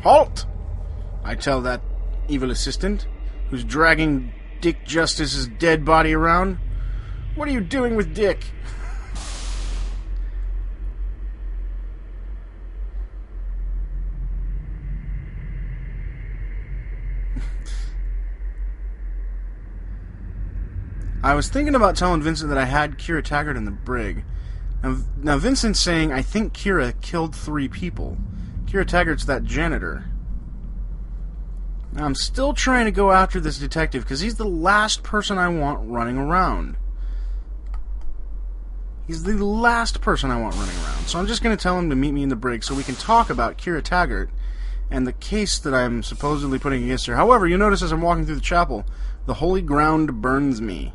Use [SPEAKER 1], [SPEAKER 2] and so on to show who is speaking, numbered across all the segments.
[SPEAKER 1] Halt! I tell that evil assistant, who's dragging Dick Justice's dead body around. What are you doing with Dick? I was thinking about telling Vincent that I had Kira Taggart in the brig. Now Vincent's saying, I think Kira killed 3 people. Kira Taggart's that janitor. Now, I'm still trying to go after this detective, because he's the last person I want running around. He's the last person I want running around. So I'm just going to tell him to meet me in the brig so we can talk about Kira Taggart and the case that I'm supposedly putting against her. However, you notice as I'm walking through the chapel, the holy ground burns me.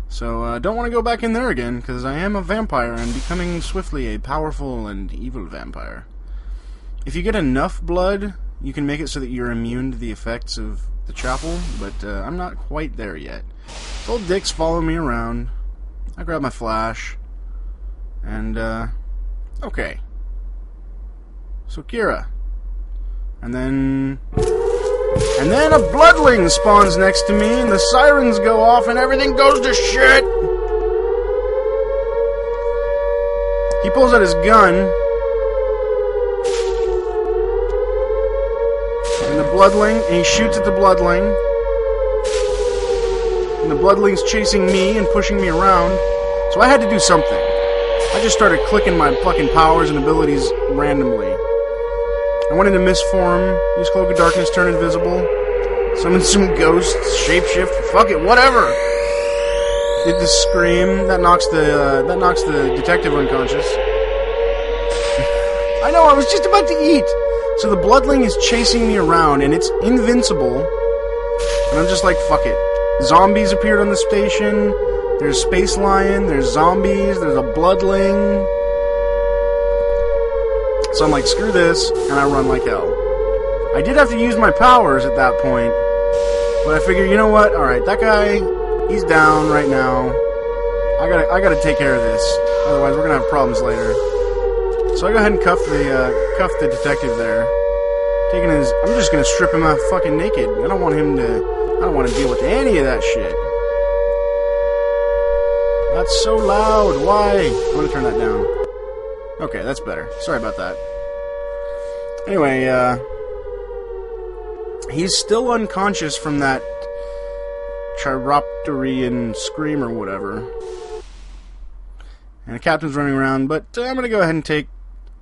[SPEAKER 1] So, don't want to go back in there again, because I am a vampire and becoming swiftly a powerful and evil vampire. If you get enough blood, you can make it so that you're immune to the effects of the chapel, but I'm not quite there yet. So old Dick's following me around. I grab my flash, and, okay. So Kira. And then a bloodling spawns next to me, and the sirens go off, and everything goes to shit! He pulls out his gun, and the bloodling, and he shoots at the bloodling, and the bloodling's chasing me and pushing me around, so I had to do something. I just started clicking my fucking powers and abilities randomly. I went into mist form, used Cloak of Darkness, turn invisible, summoned some ghosts, shapeshift, fuck it, whatever! Did the scream, that knocks the detective unconscious. I know, I was just about to eat! So the bloodling is chasing me around, and it's invincible, and I'm just like, fuck it. Zombies appeared on the station, there's Space Lion, there's zombies, there's a bloodling. So I'm like, screw this, and I run like hell. I did have to use my powers at that point, but I figured, you know what, alright, that guy, he's down right now. I gotta take care of this, otherwise we're gonna have problems later. So I go ahead and cuff the detective there. I'm just gonna strip him out fucking naked. I don't want to deal with any of that shit. That's so loud, why? I'm gonna turn that down. Okay, that's better. Sorry about that. Anyway, he's still unconscious from that chiropterian scream or whatever. And the captain's running around, but I'm gonna go ahead and take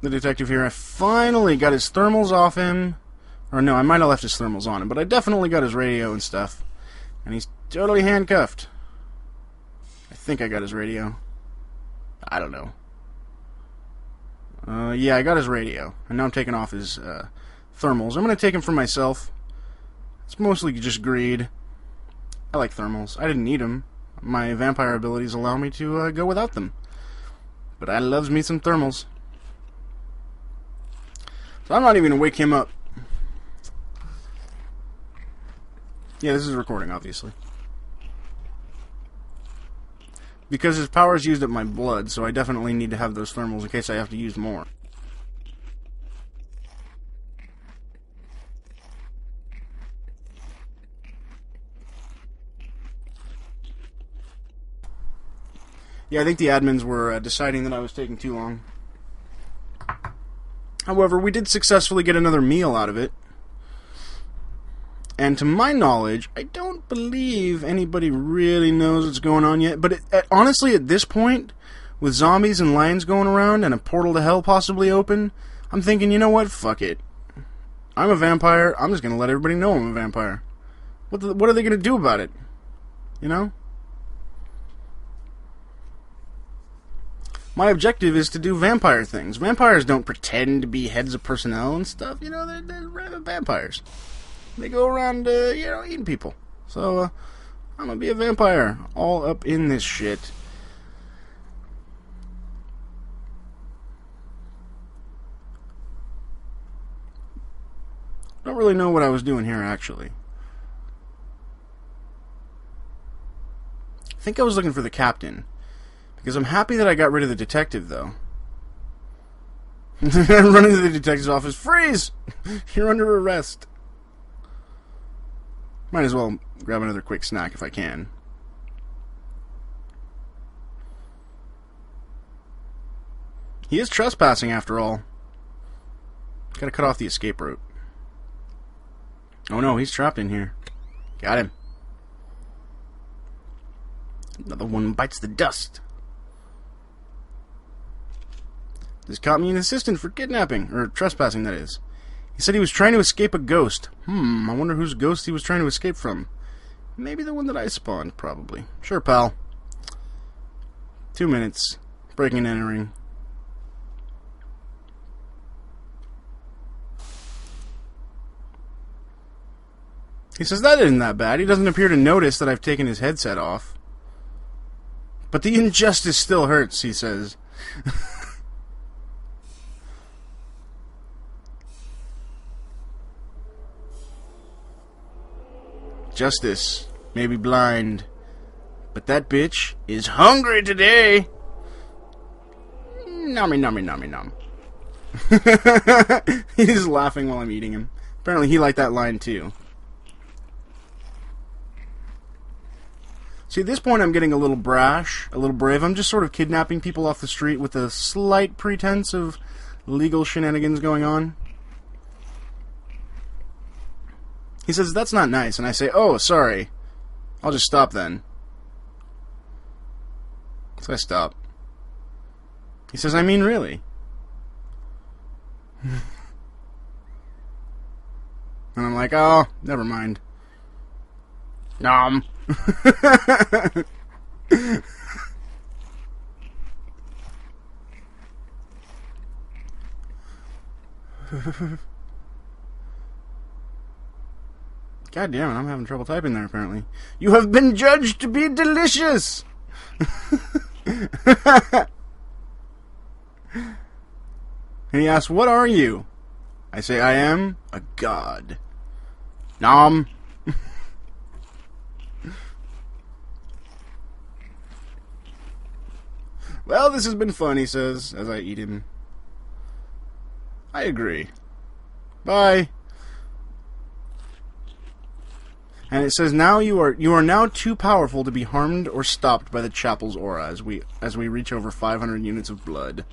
[SPEAKER 1] the detective here. I finally got his thermals off him. Or no, I might have left his thermals on him, but I definitely got his radio and stuff. And he's totally handcuffed. I think I got his radio. I don't know. Yeah, I got his radio. And now I'm taking off his thermals. I'm going to take him for myself. It's mostly just greed. I like thermals. I didn't need them. My vampire abilities allow me to go without them. But I loves me some thermals. So I'm not even going to wake him up. Yeah, this is recording, obviously. Because his power's used up my blood, so I definitely need to have those thermals in case I have to use more. Yeah, I think the admins were deciding that I was taking too long. However, we did successfully get another meal out of it. And to my knowledge, I don't believe anybody really knows what's going on yet. But honestly, at this point, with zombies and lions going around and a portal to hell possibly open, I'm thinking, you know what? Fuck it. I'm a vampire. I'm just going to let everybody know I'm a vampire. What are they going to do about it? You know? My objective is to do vampire things. Vampires don't pretend to be heads of personnel and stuff. You know, they're random vampires. They go around, eating people. So, I'm gonna be a vampire. All up in this shit. Don't really know what I was doing here, actually. I think I was looking for the captain. Because I'm happy that I got rid of the detective, though. Running to the detective's office. Freeze! You're under arrest. Might as well grab another quick snack if I can. He is trespassing after all. Gotta cut off the escape route. Oh no, he's trapped in here. Got him. Another one bites the dust. This caught me an assistant for kidnapping, or trespassing, that is. He said he was trying to escape a ghost. I wonder whose ghost he was trying to escape from. Maybe the one that I spawned, probably. Sure, pal. 2 minutes. Breaking and entering. He says that isn't that bad. He doesn't appear to notice that I've taken his headset off. But the injustice still hurts, he says. Justice may be blind, but that bitch is hungry today. Nummy, nummy, nummy, num. He's laughing while I'm eating him. Apparently he liked that line too. See, at this point I'm getting a little brash, a little brave. I'm just sort of kidnapping people off the street with a slight pretense of legal shenanigans going on. He says, that's not nice, and I say, oh, sorry. I'll just stop then. So I stop. He says, I mean, really? And I'm like, oh, never mind. Nom. God damn it, I'm having trouble typing there, apparently. You have been judged to be delicious! And he asks, what are you? I say, I am a god. Nom. Well, this has been fun, he says, as I eat him. I agree. Bye. And it says, now you are now too powerful to be harmed or stopped by the chapel's aura as we reach over 500 units of blood.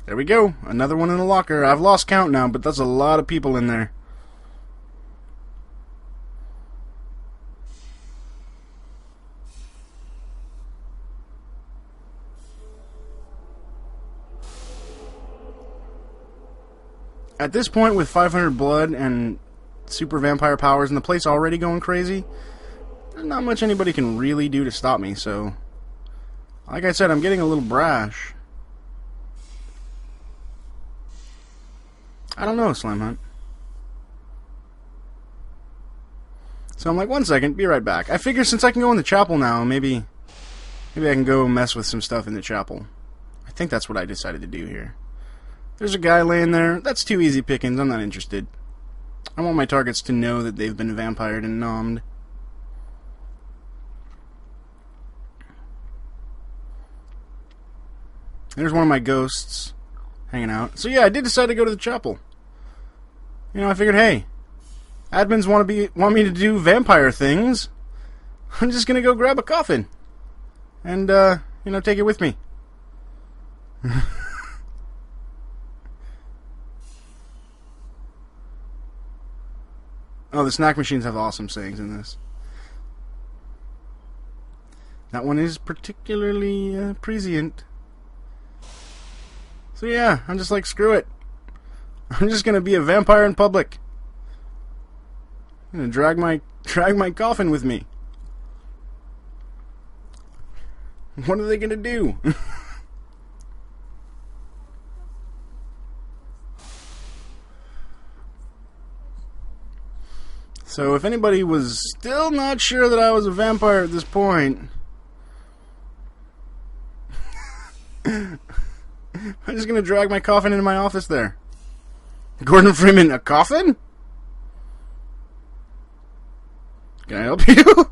[SPEAKER 1] There we go. Another one in the locker. I've lost count now, but that's a lot of people in there. At this point, with 500 blood and super vampire powers and the place already going crazy, there's not much anybody can really do to stop me, so... Like I said, I'm getting a little brash. I don't know, Slime Hunt. So I'm like, 1 second, be right back. I figure since I can go in the chapel now, maybe I can go mess with some stuff in the chapel. I think that's what I decided to do here. There's a guy laying there. That's too easy pickings. I'm not interested. I want my targets to know that they've been vampired and nommed. There's one of my ghosts hanging out. So yeah, I did decide to go to the chapel. You know, I figured, hey, admins want me to do vampire things. I'm just gonna go grab a coffin and you know, take it with me. Oh, the snack machines have awesome sayings in this. That one is particularly prescient. So yeah, I'm just like, screw it. I'm just gonna be a vampire in public. I'm gonna drag my coffin with me. What are they gonna do? So if anybody was still not sure that I was a vampire at this point, I'm just gonna drag my coffin into my office there. Gordon Freeman, a coffin? Can I help you?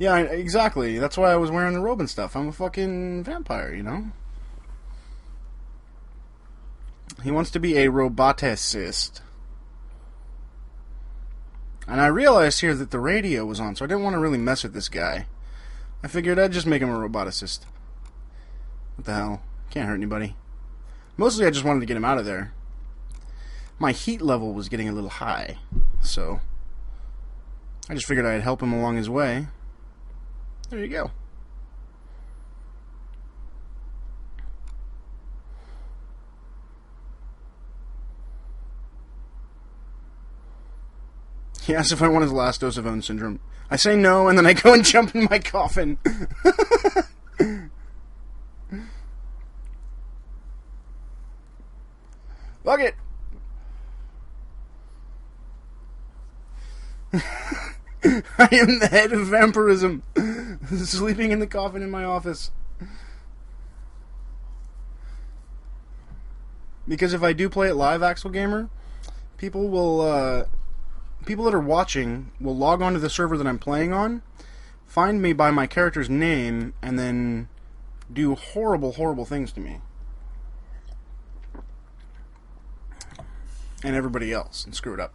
[SPEAKER 1] Yeah, exactly. That's why I was wearing the robe and stuff. I'm a fucking vampire, you know? He wants to be a roboticist. And I realized here that the radio was on, so I didn't want to really mess with this guy. I figured I'd just make him a roboticist. What the hell? Can't hurt anybody. Mostly I just wanted to get him out of there. My heat level was getting a little high, so I just figured I'd help him along his way. There you go. He asks if I want his last dose of own syndrome. I say no, and then I go and jump in my coffin. Fuck it. I am the head of vampirism, sleeping in the coffin in my office. Because if I do play it live, Axel Gamer, people will, people that are watching will log on to the server that I'm playing on, find me by my character's name, and then do horrible, horrible things to me. And everybody else, and screw it up.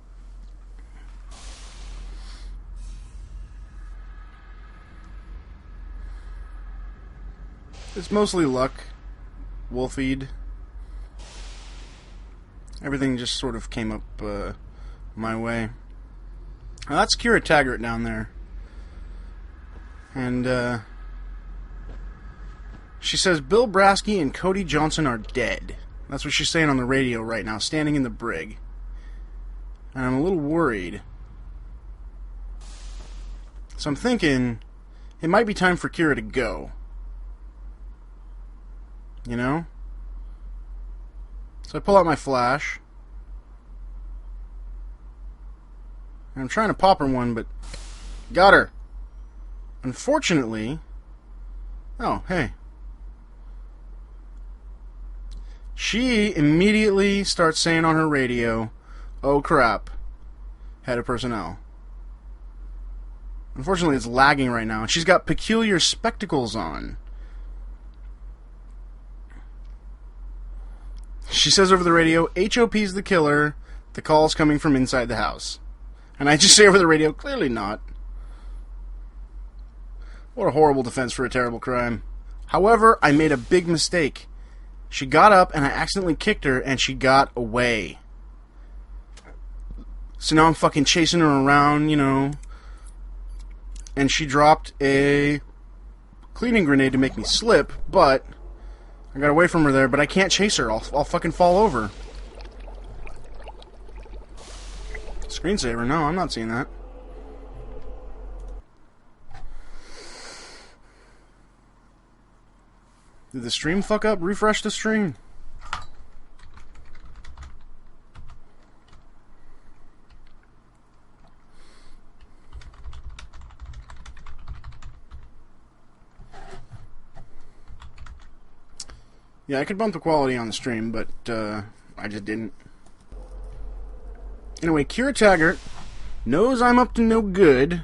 [SPEAKER 1] It's mostly luck, wolfeed. Everything just sort of came up my way. Now that's Kira Taggart down there. And she says Bill Brasky and Cody Johnson are dead. That's what she's saying on the radio right now, standing in the brig. And I'm a little worried. So I'm thinking it might be time for Kira to go. You know? So I pull out my flash. And I'm trying to pop her one, but got her. Unfortunately... Oh, hey. She immediately starts saying on her radio, "Oh crap, head of personnel." Unfortunately, it's lagging right now. And she's got peculiar spectacles on. She says over the radio, "HOP's the killer. The call's coming from inside the house." And I just say over the radio, "Clearly not." What a horrible defense for a terrible crime. However, I made a big mistake. She got up, and I accidentally kicked her, and she got away. So now I'm fucking chasing her around, you know. And she dropped a cleaning grenade to make me slip, but I got away from her there, but I can't chase her. I'll fucking fall over. Screensaver? No, I'm not seeing that. Did the stream fuck up? Refresh the stream. Yeah, I could bump the quality on the stream, but I just didn't. Anyway, Kira Taggart knows I'm up to no good.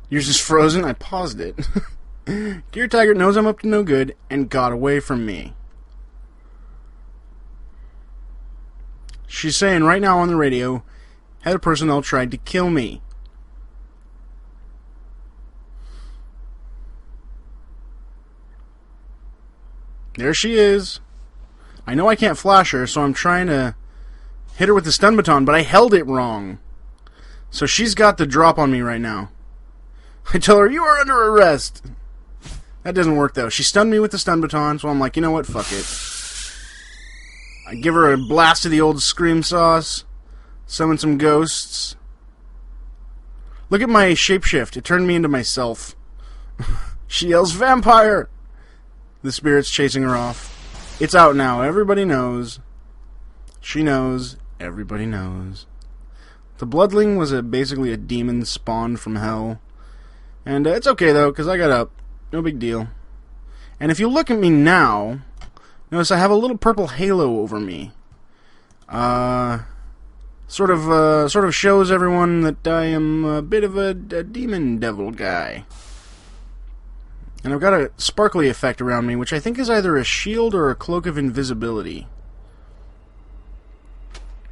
[SPEAKER 1] Yours is frozen? I paused it. Kira Taggart knows I'm up to no good and got away from me. She's saying right now on the radio, head of personnel tried to kill me. There she is. I know I can't flash her, so I'm trying to hit her with the stun baton, but I held it wrong. So she's got the drop on me right now. I tell her, "You are under arrest." That doesn't work, though. She stunned me with the stun baton, so I'm like, you know what? Fuck it. I give her a blast of the old scream sauce. Summon some ghosts. Look at my shapeshift. It turned me into myself. She yells, "Vampire!" The spirit's chasing her off. It's out now. Everybody knows. She knows. Everybody knows. The Bloodling was basically a demon spawned from hell. And it's okay, though, because I got up. No big deal. And if you look at me now, notice I have a little purple halo over me. Sort of shows everyone that I am a bit of a demon devil guy. And I've got a sparkly effect around me, which I think is either a shield or a cloak of invisibility.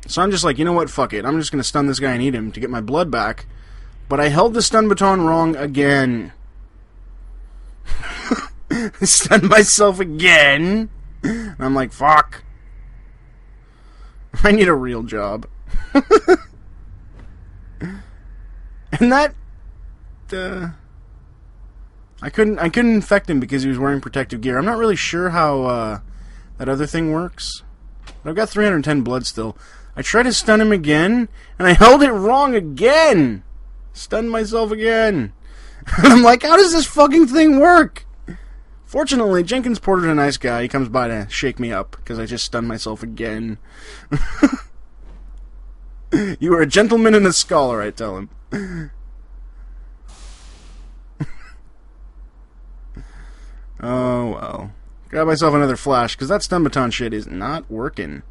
[SPEAKER 1] So I'm just like, you know what, fuck it. I'm just going to stun this guy and eat him to get my blood back. But I held the stun baton wrong again. Stunned myself again. And I'm like, fuck. I need a real job. And that... I couldn't infect him because he was wearing protective gear. I'm not really sure how that other thing works. But I've got 310 blood still. I tried to stun him again, and I held it wrong again. Stunned myself again. And I'm like, how does this fucking thing work? Fortunately, Jenkins Porter's a nice guy. He comes by to shake me up, because I just stunned myself again. You are a gentleman and a scholar, I tell him. Oh, well. Grab myself another flash, because that stun baton shit is not working.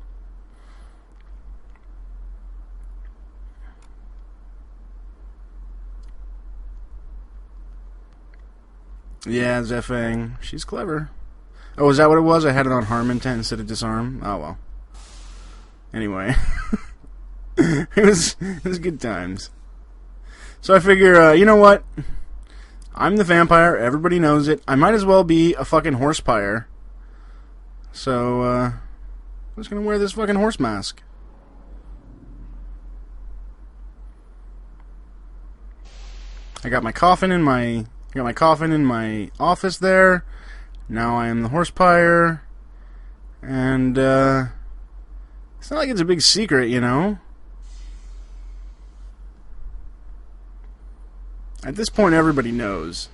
[SPEAKER 1] Yeah, Zefang. She's clever. Oh, is that what it was? I had it on harm intent instead of disarm? Oh, well. Anyway. it was good times. So I figure, you know what? I'm the vampire. Everybody knows it. I might as well be a fucking horsepire. So, I'm just gonna wear this fucking horse mask. I got my coffin in my office there. Now I am the horsepire. And, it's not like it's a big secret, you know? At this point, everybody knows.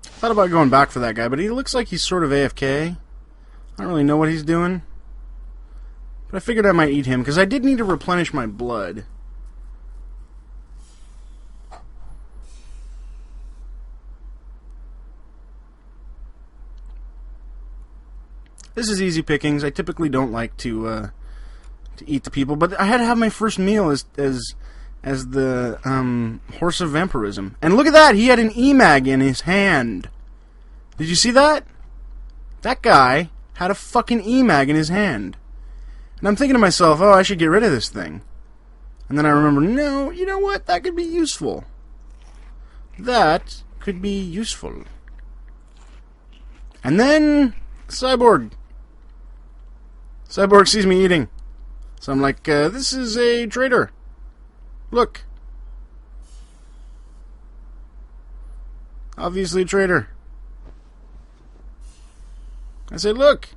[SPEAKER 1] Thought about going back for that guy, but he looks like he's sort of AFK. I don't really know what he's doing. But I figured I might eat him, because I did need to replenish my blood. This is easy pickings. I typically don't like to eat the people, but I had to have my first meal as the horse of vampirism. And look at that! He had an EMAG in his hand. Did you see that? That guy had a fucking EMAG in his hand. And I'm thinking to myself, oh, I should get rid of this thing. And then I remember, no, you know what? That could be useful. That could be useful. And then Cyborg. Cyborg sees me eating. So I'm like, this is a traitor. Look. Obviously a traitor. I say, look.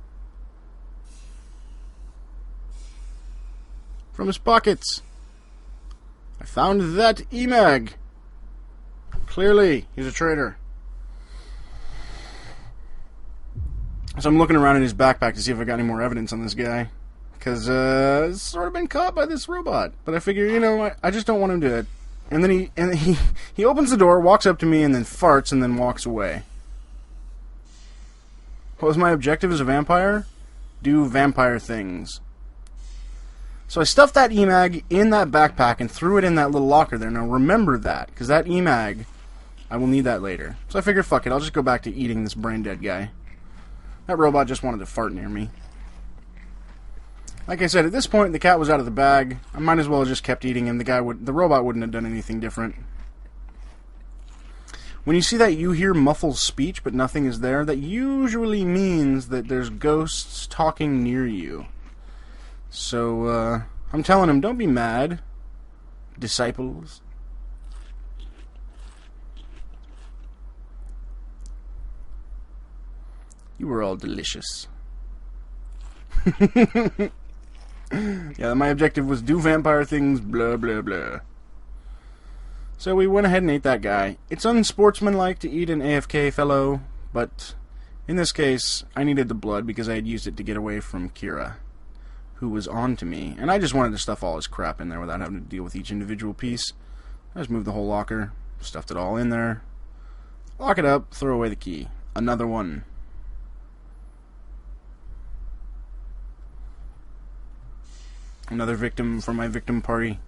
[SPEAKER 1] From his pockets. I found that EMAG. Clearly, he's a traitor. So I'm looking around in his backpack to see if I got any more evidence on this guy. Because, it's sort of been caught by this robot. But I figure, you know, I just don't want him to... And then he opens the door, walks up to me, and then farts, and then walks away. What was my objective as a vampire? Do vampire things. So I stuffed that EMAG in that backpack and threw it in that little locker there. Now remember that, because that EMAG, I will need that later. So I figured, fuck it, I'll just go back to eating this brain-dead guy. That robot just wanted to fart near me. Like I said, at this point, the cat was out of the bag. I might as well have just kept eating him. The robot wouldn't have done anything different. When you see that you hear muffled speech, but nothing is there, that usually means that there's ghosts talking near you. So, I'm telling him, don't be mad, disciples. You were all delicious. Yeah, my objective was do vampire things, blah, blah, blah. So we went ahead and ate that guy. It's unsportsmanlike to eat an AFK fellow, but in this case, I needed the blood because I had used it to get away from Kira, who was on to me. And I just wanted to stuff all his crap in there without having to deal with each individual piece. I just moved the whole locker, stuffed it all in there, lock it up, throw away the key. Another one. Another victim for my victim party.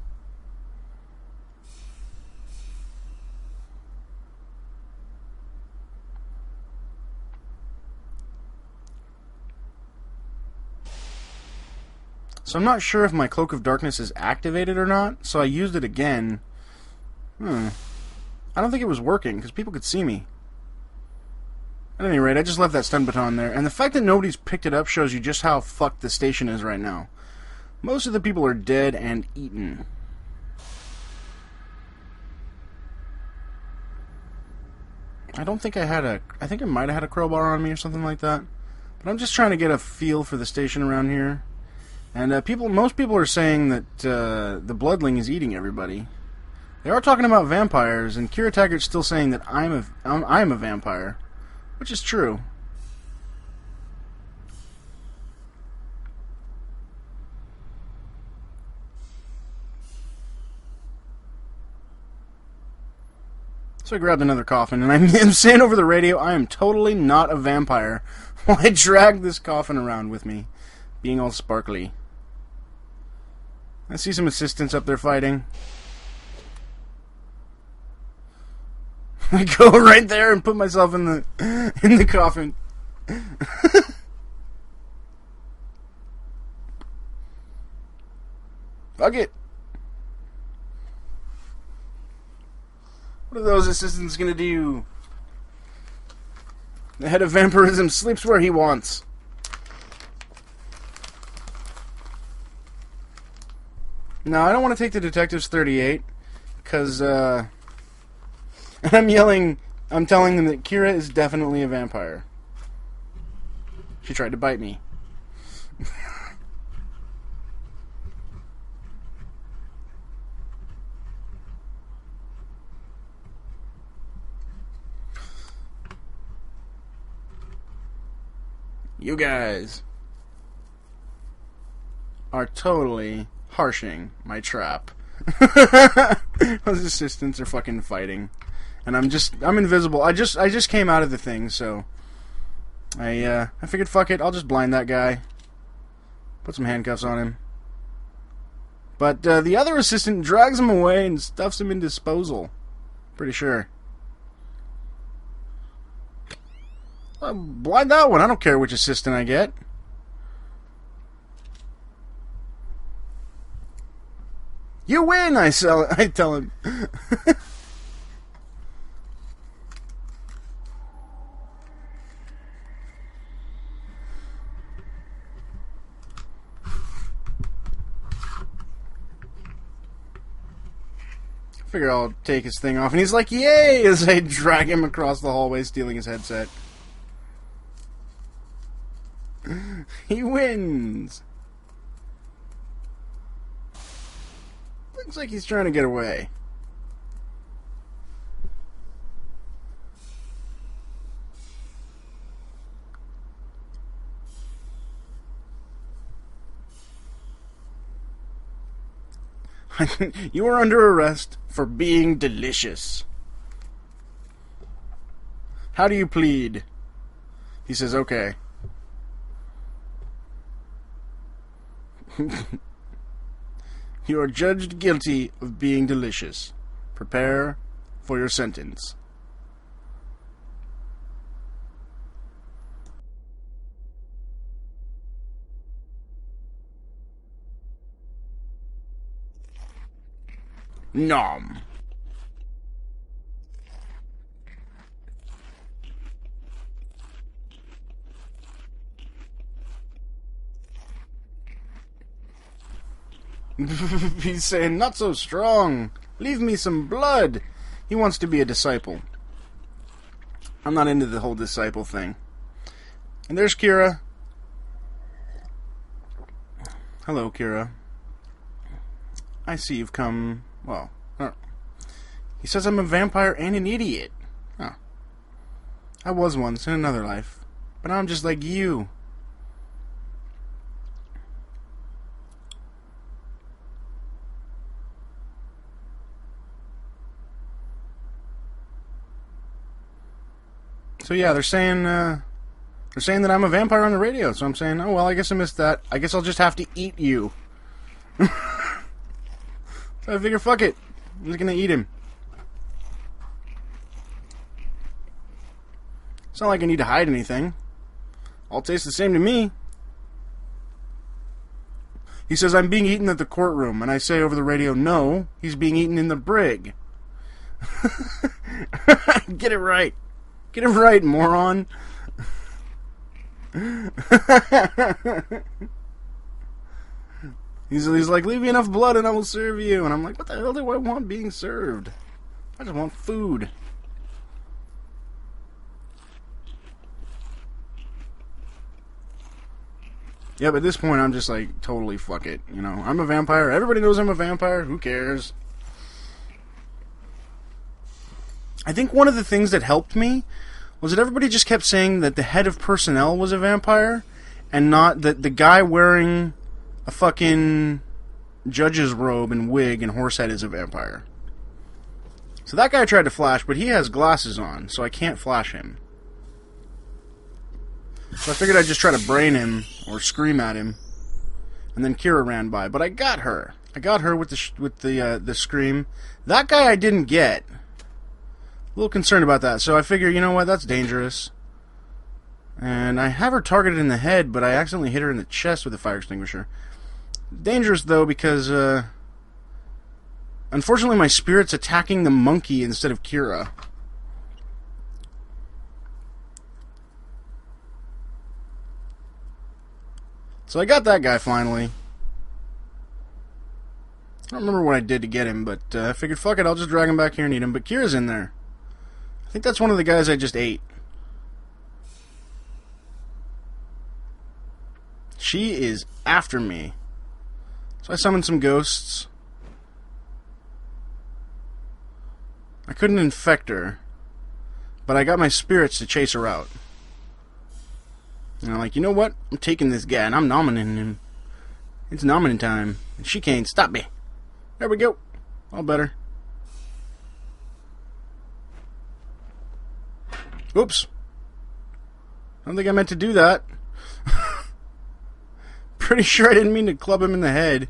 [SPEAKER 1] So I'm not sure if my Cloak of Darkness is activated or not, so I used it again. I don't think it was working, because people could see me. At any rate, I just left that stun baton there, and the fact that nobody's picked it up shows you just how fucked the station is right now. Most of the people are dead and eaten. I don't think I had I think I might have had a crowbar on me or something like that. But I'm just trying to get a feel for the station around here. And most people are saying that the Bloodling is eating everybody. They are talking about vampires, and Kira Taggart's still saying that I'm a vampire, which is true. So I grabbed another coffin, and I'm saying over the radio, I am totally not a vampire, while I drag this coffin around with me, being all sparkly. I see some assistants up there fighting. I go right there and put myself in the coffin. Fuck it. What are those assistants gonna do? The head of Vampirism sleeps where he wants. No, I don't want to take the Detectives 38, because, and I'm telling them that Kira is definitely a vampire. She tried to bite me. You guys are totally harshing my trap. Those assistants are fucking fighting, and I'm invisible. I just came out of the thing, so I figured, fuck it, I'll just blind that guy, put some handcuffs on him. But the other assistant drags him away and stuffs him in disposal. Pretty sure. I'll blind that one. I don't care which assistant I get. You win, I tell him. Figure I'll take his thing off, and he's like, yay, as I drag him across the hallway, stealing his headset. He wins. Looks like he's trying to get away. You are under arrest for being delicious. How do you plead? He says, okay. You are judged guilty of being delicious. Prepare for your sentence. Nom. He's saying, not so strong. Leave me some blood. He wants to be a disciple. I'm not into the whole disciple thing. And there's Kira. Hello, Kira. I see you've come... Well, he says I'm a vampire and an idiot. Huh. I was once in another life. But now I'm just like you. So yeah, they're saying that I'm a vampire on the radio. So I'm saying, oh well, I guess I missed that. I guess I'll just have to eat you. So I figure, fuck it, I'm just gonna eat him. It's not like I need to hide anything. All tastes the same to me. He says, I'm being eaten at the courtroom, and I say over the radio, no, he's being eaten in the brig. Get it right. Get it right, moron. He's like, leave me enough blood and I will serve you. And I'm like, what the hell do I want being served? I just want food. Yeah, but at this point, I'm just like, totally fuck it. You know, I'm a vampire. Everybody knows I'm a vampire. Who cares? I think one of the things that helped me was that everybody just kept saying that the head of personnel was a vampire, and not that the guy wearing a fucking judge's robe and wig and horse head is a vampire. So that guy tried to flash, but he has glasses on, so I can't flash him. So I figured I'd just try to brain him or scream at him, and then Kira ran by. But I got her. I got her with the scream. That guy I didn't get. A little concerned about that. So I figure, you know what? That's dangerous. And I have her targeted in the head, but I accidentally hit her in the chest with a fire extinguisher. Dangerous though because unfortunately my spirit's attacking the monkey instead of Kira. So I got that guy finally. I don't remember what I did to get him, but I figured, fuck it, I'll just drag him back here and eat him. But Kira's in there. I think that's one of the guys I just ate. She is after me. So I summoned some ghosts. I couldn't infect her, but I got my spirits to chase her out. And I'm like, you know what? I'm taking this guy and I'm nominating him. It's nominating time. And she can't stop me. There we go. All better. Oops. I don't think I meant to do that. Pretty sure I didn't mean to club him in the head.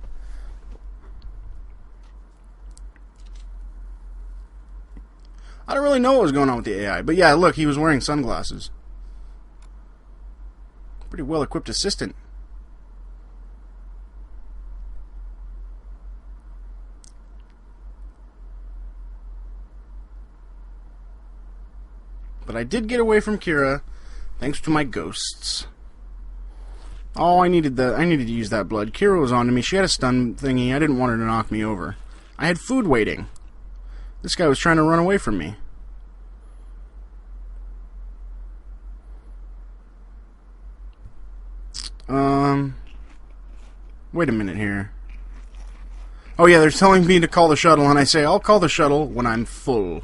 [SPEAKER 1] I don't really know what was going on with the AI. But yeah, look, he was wearing sunglasses. Pretty well-equipped assistant. But I did get away from Kira, thanks to my ghosts. Oh, I needed to use that blood. Kira was on to me. She had a stun thingy. I didn't want her to knock me over. I had food waiting. This guy was trying to run away from me. Wait a minute here. Oh yeah, they're telling me to call the shuttle, and I say, I'll call the shuttle when I'm full.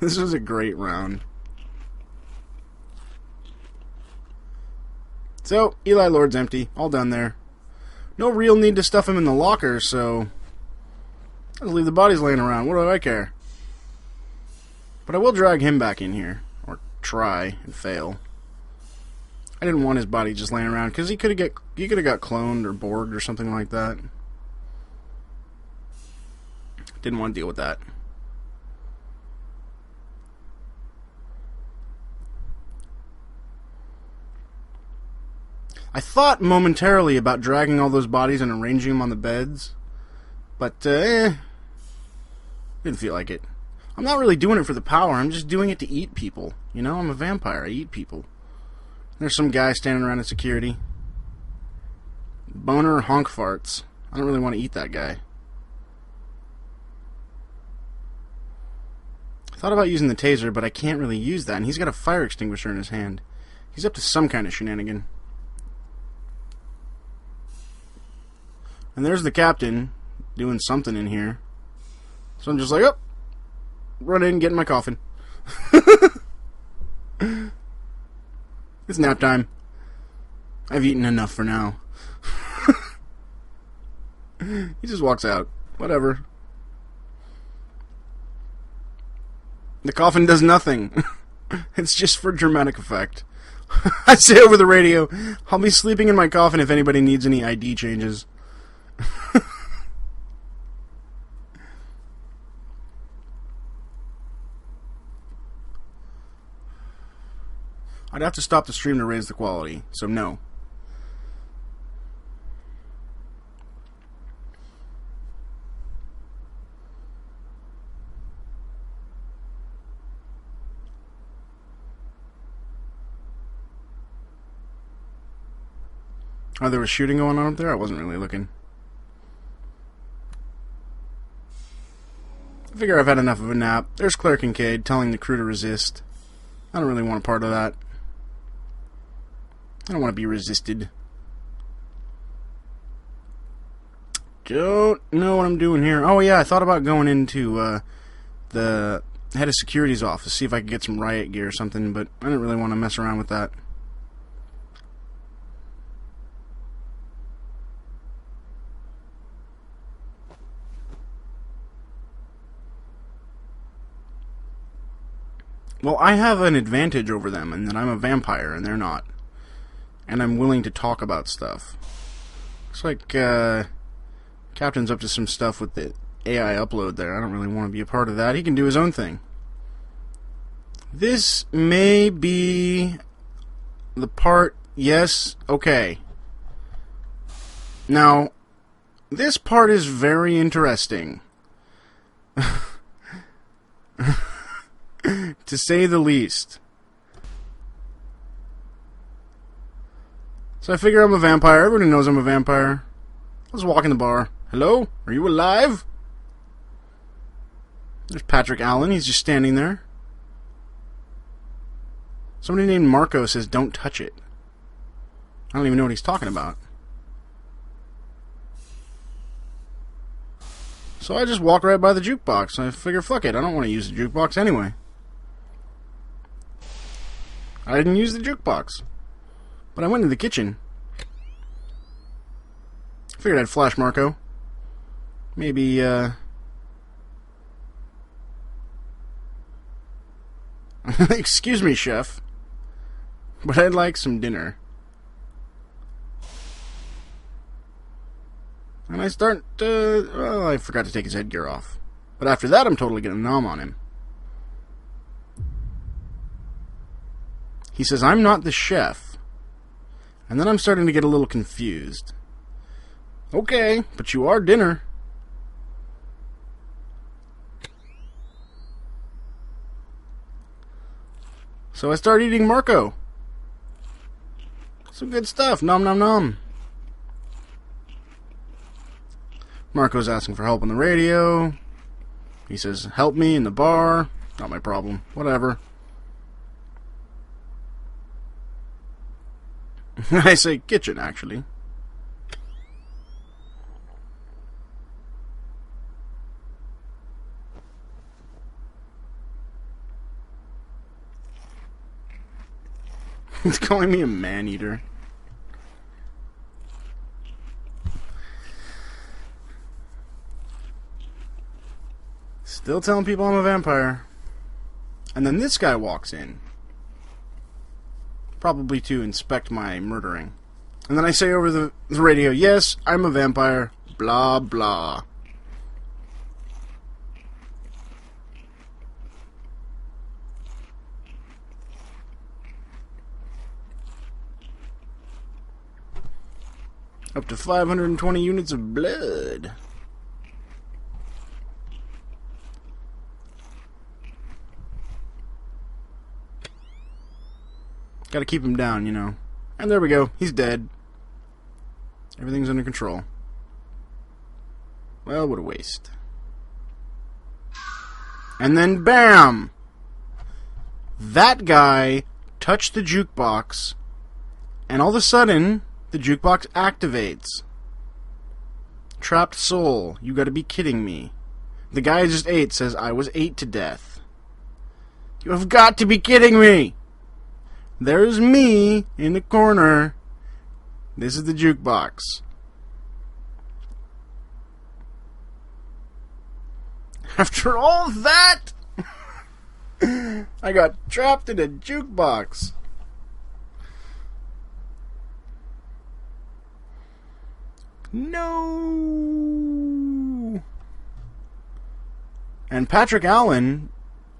[SPEAKER 1] This was a great round. So, Eli Lord's empty. All done there. No real need to stuff him in the locker, so I'll just leave the bodies laying around. What do I care? But I will drag him back in here. Or try and fail. I didn't want his body just laying around, because he could have got cloned or Borged or something like that. Didn't want to deal with that. I thought momentarily about dragging all those bodies and arranging them on the beds, but didn't feel like it. I'm not really doing it for the power, I'm just doing it to eat people. You know, I'm a vampire, I eat people. There's some guy standing around in security. Boner honk farts. I don't really want to eat that guy. I thought about using the taser, but I can't really use that, and he's got a fire extinguisher in his hand. He's up to some kind of shenanigan. And there's the captain doing something in here. So I'm just like, oh, run in, get in my coffin. It's nap time. I've eaten enough for now. He just walks out. Whatever. The coffin does nothing. It's just for dramatic effect. I say over the radio, I'll be sleeping in my coffin if anybody needs any ID changes. I'd have to stop the stream to raise the quality, so no. Oh, there was shooting going on up there? I wasn't really looking. I figure I've had enough of a nap. There's Claire Kincaid telling the crew to resist. I don't really want a part of that. I don't want to be resisted. Don't know what I'm doing here. Oh yeah, I thought about going into the head of security's office, see if I could get some riot gear or something, but I didn't really want to mess around with that. Well, I have an advantage over them in that I'm a vampire and they're not. And I'm willing to talk about stuff. Looks like Captain's up to some stuff with the AI upload there. I don't really want to be a part of that. He can do his own thing. This may be the part... Yes, okay. Now, this part is very interesting. To say the least. So I figure I'm a vampire. Everybody knows I'm a vampire. Let's walk in the bar. Hello? Are you alive? There's Patrick Allen. He's just standing there. Somebody named Marco says, don't touch it. I don't even know what he's talking about. So I just walk right by the jukebox. I figure, fuck it. I don't want to use the jukebox anyway. I didn't use the jukebox. But I went to the kitchen. Figured I'd flash Marco. Maybe, excuse me, chef. But I'd like some dinner. And I start, well, I forgot to take his headgear off. But after that, I'm totally getting a nom on him. He says, I'm not the chef. And then I'm starting to get a little confused. Okay, but you are dinner. So I start eating Marco. Some good stuff. Nom nom nom. Marco's asking for help on the radio. He says, help me in the bar. Not my problem. Whatever. I say kitchen, actually. He's calling me a man-eater. Still telling people I'm a vampire. And then this guy walks in. Probably to inspect my murdering. And then I say over the radio, yes, I'm a vampire. Blah, blah. Up to 520 units of blood. Gotta keep him down, you know. And there we go. He's dead. Everything's under control. Well, what a waste. And then, BAM! That guy touched the jukebox, and all of a sudden, the jukebox activates. Trapped soul. You gotta be kidding me. The guy I just ate says I was ate to death. You have got to be kidding me! There's me in the corner. This is the jukebox. After all that, I got trapped in a jukebox. No. And Patrick Allen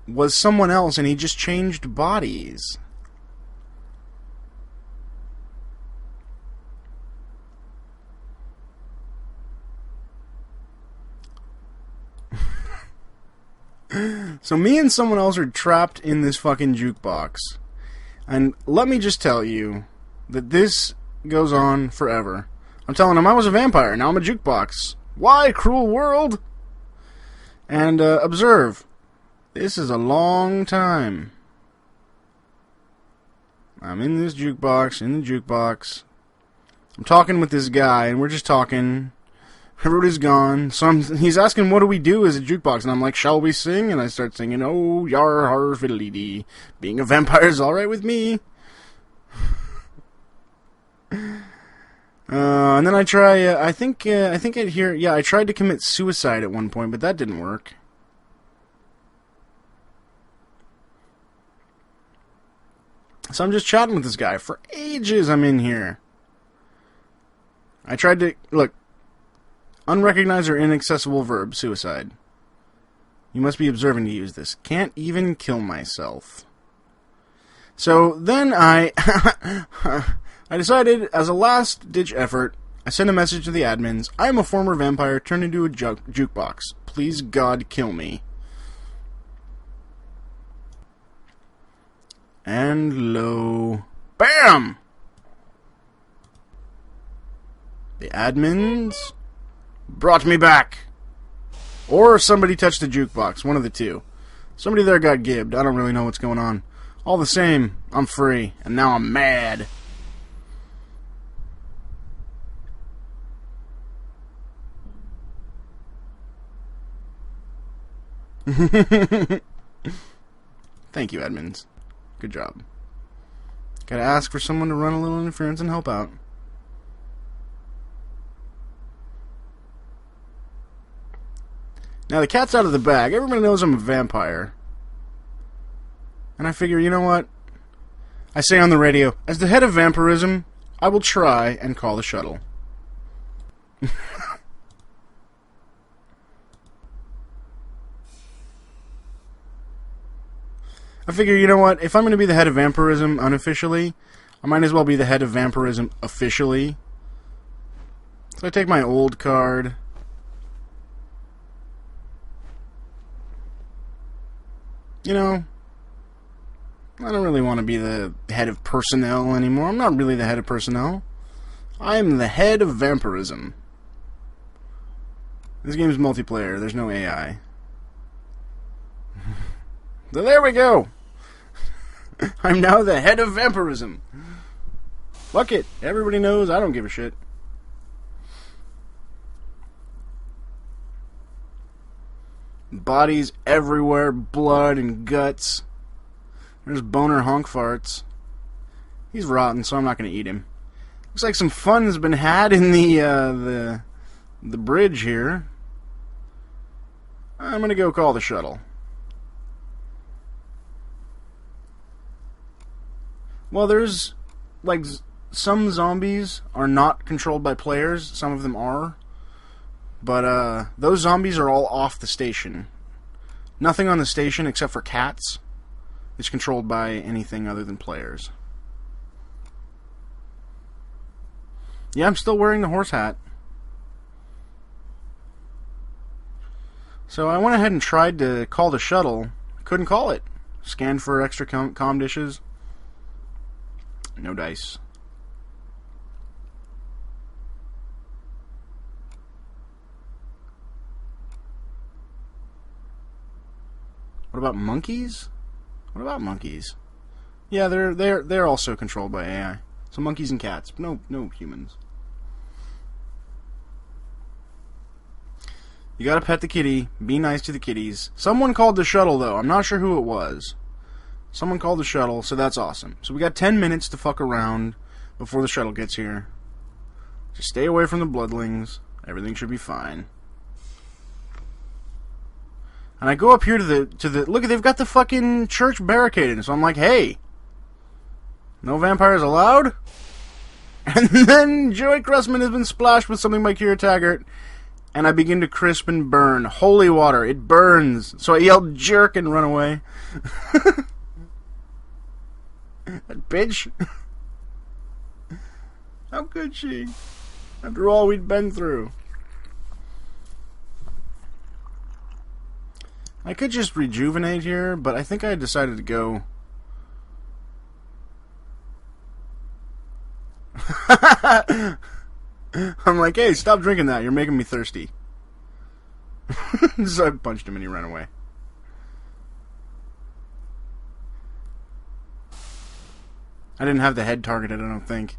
[SPEAKER 1] was someone else, and he just changed bodies. So me and someone else are trapped in this fucking jukebox. And let me just tell you that this goes on forever. I'm telling him I was a vampire, now I'm a jukebox. Why, cruel world? And observe, this is a long time. I'm in this jukebox, I'm talking with this guy, and we're just talking. Everybody's gone. So he's asking, what do we do as a jukebox? And I'm like, shall we sing? And I start singing, oh, yar, har, fiddly-dee. Being a vampire is alright with me. And then I try, I think I'd hear, yeah, I tried to commit suicide at one point, but that didn't work. So I'm just chatting with this guy. For ages I'm in here. I tried to, look, unrecognized or inaccessible verb, suicide. You must be observing to use this. Can't even kill myself. So then I decided, as a last-ditch effort, I sent a message to the admins. I am a former vampire turned into a jukebox. Please, God, kill me. And lo... BAM! The admins brought me back. Or somebody touched the jukebox. One of the two. Somebody there got gibbed. I don't really know what's going on. All the same, I'm free. And now I'm mad. Thank you, admins. Good job. Gotta ask for someone to run a little interference and help out. Now the cat's out of the bag. Everybody knows I'm a vampire. And I figure, you know what? I say on the radio, as the head of vampirism, I will try and call the shuttle. I figure, you know what? If I'm going to be the head of vampirism unofficially, I might as well be the head of vampirism officially. So I take my old card. You know, I don't really want to be the head of personnel anymore. I'm not really the head of personnel. I'm the head of vampirism. This game's multiplayer. There's no AI. So there we go. I'm now the head of vampirism. Fuck it. Everybody knows I don't give a shit. Bodies everywhere, blood and guts. There's boner honk farts. He's rotten, so I'm not going to eat him. Looks like some fun has been had in the bridge here. I'm going to go call the shuttle. Well, there's, like, some zombies are not controlled by players. Some of them are. But, those zombies are all off the station. Nothing on the station except for cats is controlled by anything other than players. Yeah, I'm still wearing the horse hat. So I went ahead and tried to call the shuttle. Couldn't call it. Scanned for extra comm dishes. No dice. What about monkeys? What about monkeys? Yeah, they're also controlled by AI. So monkeys and cats, but no humans. You gotta pet the kitty. Be nice to the kitties. Someone called the shuttle though. I'm not sure who it was. Someone called the shuttle, so that's awesome. So we got 10 minutes to fuck around before the shuttle gets here. Just stay away from the bloodlings. Everything should be fine. And I go up here to the look, they've got the fucking church barricaded. So I'm like, hey, no vampires allowed? And then Joey Cressman has been splashed with something by Kira Taggart, and I begin to crisp and burn. Holy water, it burns. So I yelled jerk and run away. That bitch. How could she? After all we'd been through. I could just rejuvenate here, but I think I decided to go. I'm like, hey, stop drinking that. You're making me thirsty. So I punched him and he ran away. I didn't have the head targeted, I don't think.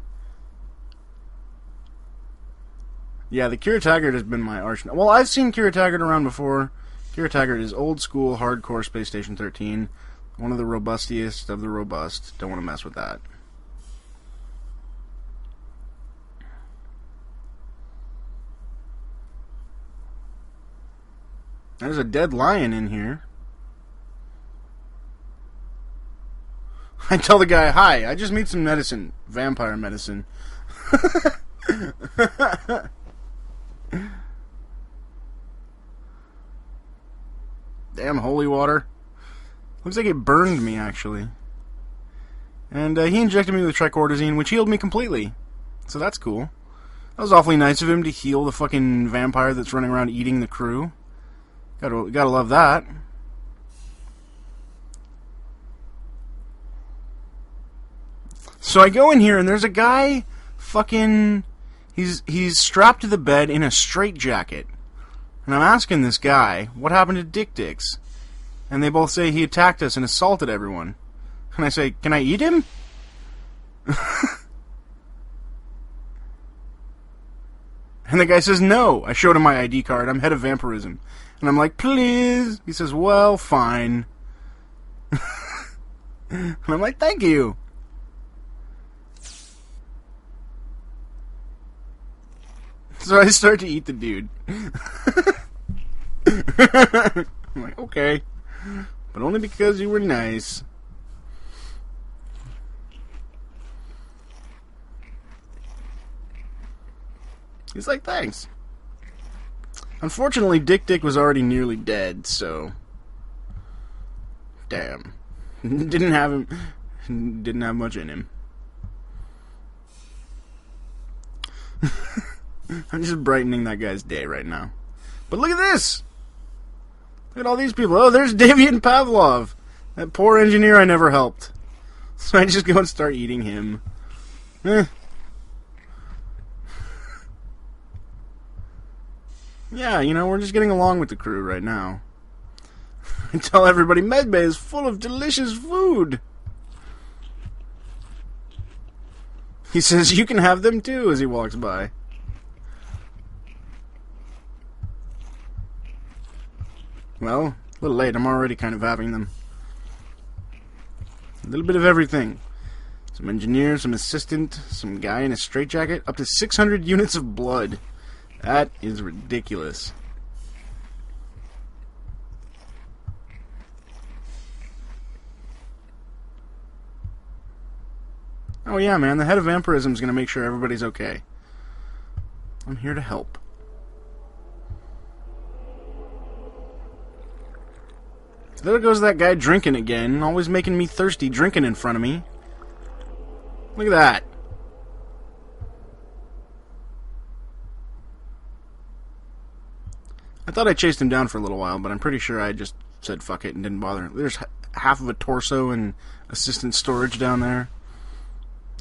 [SPEAKER 1] Yeah, the Kira Taggart has been my arch... Well, I've seen Kira Taggart around before. Kira Taggart is old school, hardcore Space Station 13. One of the robustiest of the robust. Don't want to mess with that. There's a dead lion in here. I tell the guy, hi, I just need some medicine. Vampire medicine. Damn holy water. Looks like it burned me, actually. And he injected me with tricordazine, which healed me completely. So that's cool. That was awfully nice of him to heal the fucking vampire that's running around eating the crew. Gotta love that. So I go in here and there's a guy fucking... He's strapped to the bed in a straitjacket. And I'm asking this guy, what happened to Dick Dicks? And they both say he attacked us and assaulted everyone. And I say, can I eat him? And the guy says, no. I showed him my ID card. I'm head of Vampirism. And I'm like, please. He says, well, fine. And I'm like, thank you. So I start to eat the dude. I'm like, okay. But only because you were nice. He's like, thanks. Unfortunately, Dick was already nearly dead, so... Damn. Didn't have much in him. I'm just brightening that guy's day right now. But look at this! Look at all these people. Oh, there's Davian Pavlov. That poor engineer I never helped. So I just go and start eating him. Yeah, you know, we're just getting along with the crew right now. I tell everybody Medbay is full of delicious food. He says you can have them too as he walks by. Well, a little late. I'm already kind of having them. A little bit of everything. Some engineer, some assistant, some guy in a straitjacket. Up to 600 units of blood. That is ridiculous. Oh yeah, man. The head of Vampirism is going to make sure everybody's okay. I'm here to help. There goes that guy drinking again, always making me thirsty, drinking in front of me. Look at that. I thought I chased him down for a little while, but I'm pretty sure I just said fuck it and didn't bother. There's half of a torso and assistant storage down there.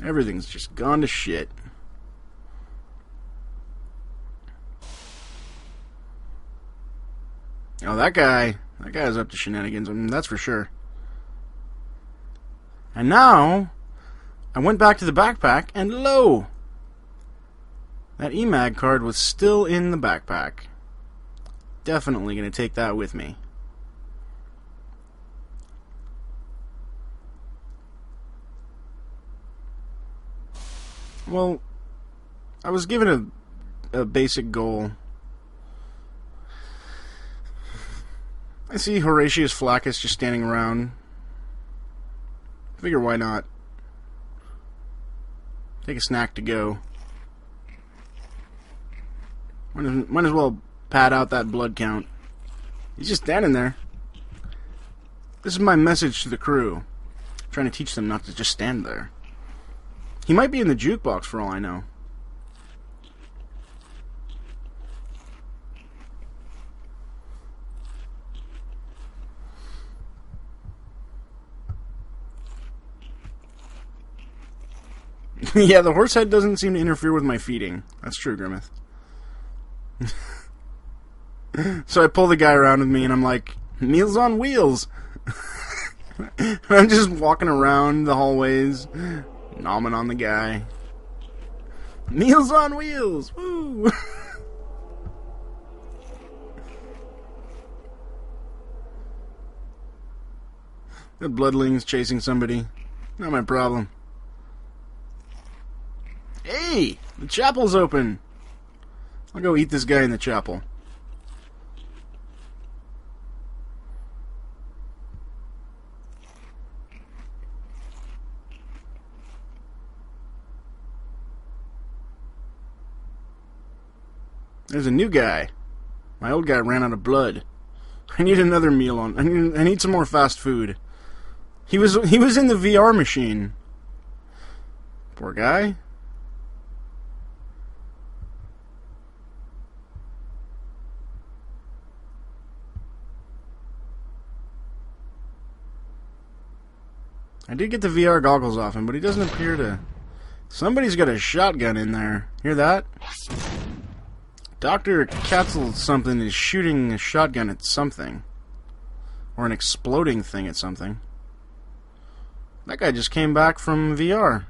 [SPEAKER 1] Everything's just gone to shit. Oh, that guy's up to shenanigans, I mean, that's for sure. And now, I went back to the backpack, and lo! That EMAG card was still in the backpack. Definitely going to take that with me. Well, I was given a basic goal. I see Horatius Flaccus just standing around. Figure why not? Take a snack to go. Might as well pad out that blood count. He's just standing there. This is my message to the crew. I'm trying to teach them not to just stand there. He might be in the jukebox for all I know. Yeah, the horse head doesn't seem to interfere with my feeding. That's true, Grimmeth. So I pull the guy around with me and I'm like, Meals on Wheels! And I'm just walking around the hallways, nomming on the guy. Meals on Wheels! Woo! The bloodling's chasing somebody. Not my problem. Hey! The chapel's open! I'll go eat this guy in the chapel. There's a new guy. My old guy ran out of blood. I need another meal on. I need some more fast food. He was in the VR machine. Poor guy. I did get the VR goggles off him, but he doesn't appear to... Somebody's got a shotgun in there. Hear that? Dr. Katzel something is shooting a shotgun at something. Or an exploding thing at something. That guy just came back from VR.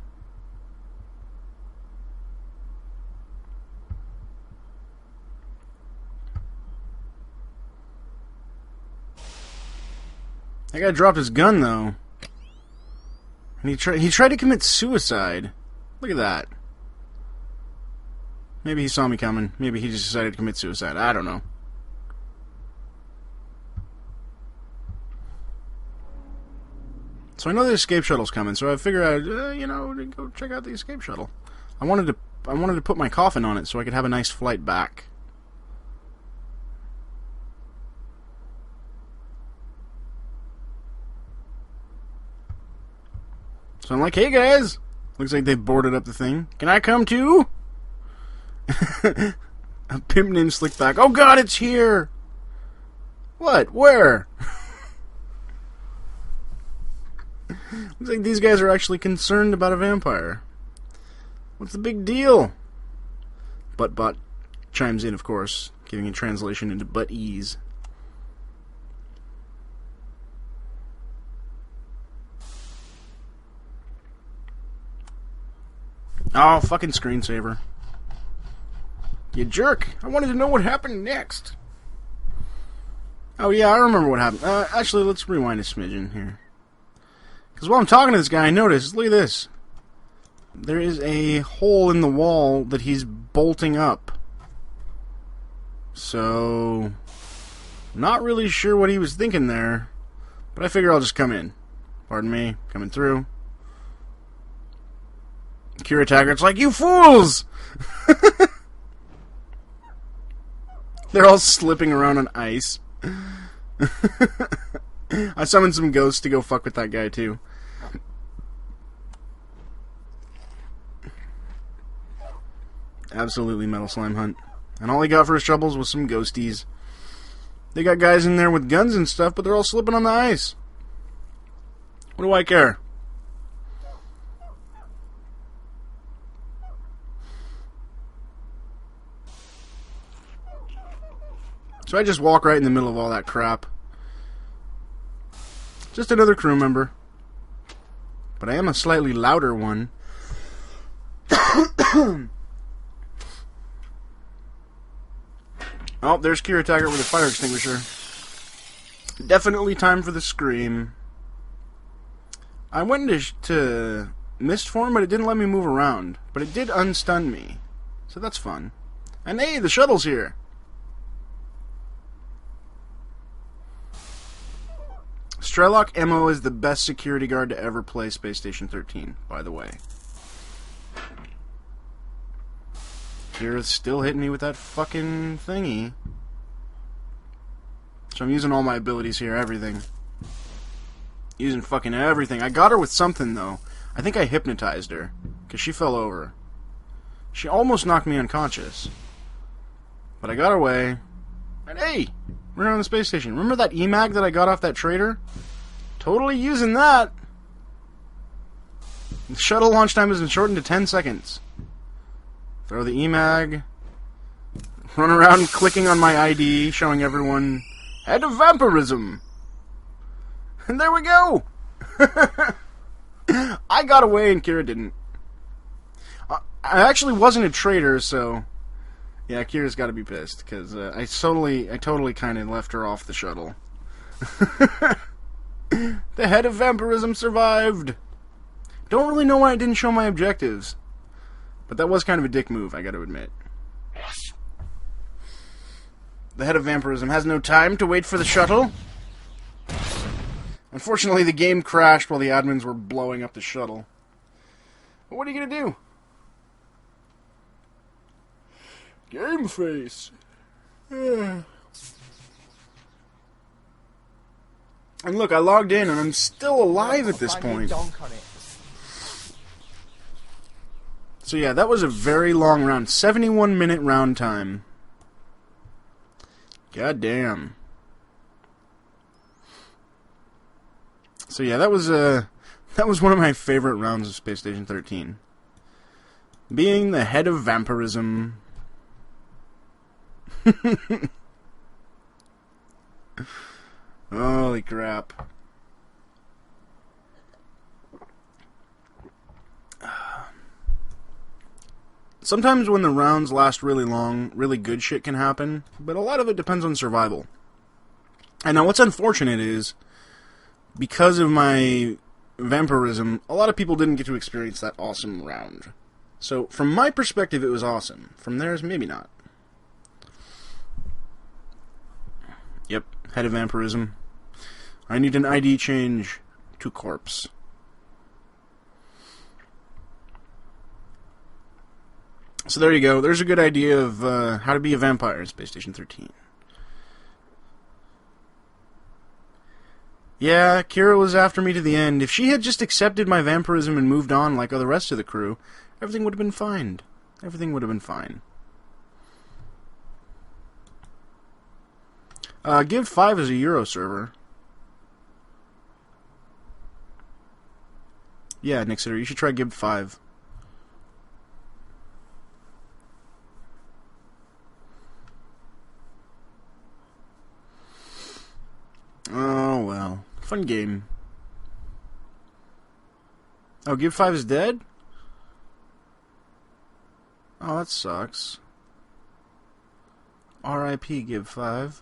[SPEAKER 1] That guy dropped his gun, though. And he tried to commit suicide. Look at that. Maybe he saw me coming. Maybe he just decided to commit suicide. I don't know. So I know the escape shuttle's coming, so I figured I'd, to go check out the escape shuttle. I wanted to put my coffin on it so I could have a nice flight back. So I'm like, hey guys! Looks like they've boarded up the thing. Can I come too? A pimp named Slickback. Oh god, it's here! What? Where? Looks like these guys are actually concerned about a vampire. What's the big deal? Buttbot chimes in, of course, giving a translation into butt-ease. Oh, fucking screensaver. You jerk! I wanted to know what happened next. Oh yeah, I remember what happened. Actually, let's rewind a smidgen here. Because while I'm talking to this guy, I noticed, look at this. There is a hole in the wall that he's bolting up. So, not really sure what he was thinking there. But I figure I'll just come in. Pardon me, coming through. Kira Taggart's like, you fools! They're all slipping around on ice. I summoned some ghosts to go fuck with that guy, too. Absolutely Metal Slime Hunt. And all he got for his troubles was some ghosties. They got guys in there with guns and stuff, but they're all slipping on the ice. What do I care? So I just walk right in the middle of all that crap. Just another crew member. But I am a slightly louder one. Oh, there's Kira Taggart with a fire extinguisher. Definitely time for the scream. I went into mist form, but it didn't let me move around. But it did unstun me. So that's fun. And hey, the shuttle's here. Strelok MO is the best security guard to ever play Space Station 13, by the way. Kira's still hitting me with that fucking thingy. So I'm using all my abilities here, everything. Using fucking everything. I got her with something, though. I think I hypnotized her, because she fell over. She almost knocked me unconscious. But I got her away. And hey! We're on the space station. Remember that EMAG that I got off that trader? Totally using that! The shuttle launch time has been shortened to 10 seconds. Throw the EMAG. Run around clicking on my ID, showing everyone... Head of Vampirism! And there we go! I got away and Kira didn't. I actually wasn't a traitor, so... Yeah, Kira's got to be pissed, because I totally kind of left her off the shuttle. The head of Vampirism survived! Don't really know why I didn't show my objectives. But that was kind of a dick move, I got to admit. The head of Vampirism has no time to wait for the shuttle. Unfortunately, the game crashed while the admins were blowing up the shuttle. But what are you going to do? Game face. And look, I logged in and I'm still alive at this point. So yeah, that was a very long round. 71-minute round time. God damn. So yeah, that was one of my favorite rounds of Space Station 13. Being the head of Vampirism. Holy crap. Sometimes when the rounds last really long, really good shit can happen, but a lot of it depends on survival. And now what's unfortunate is, because of my vampirism, a lot of people didn't get to experience that awesome round. So, from my perspective, it was awesome. From theirs, maybe not. Yep, head of vampirism. I need an ID change to corpse. So there you go. There's a good idea of how to be a vampire in Space Station 13. Yeah, Kira was after me to the end. If she had just accepted my vampirism and moved on like the rest of the crew, everything would have been fine. Everything would have been fine. Give 5 is a Euro server. Yeah, Nixiter, you should try Gib 5. Oh, well. Fun game. Oh, Gib 5 is dead? Oh, that sucks. R.I.P. Gib 5.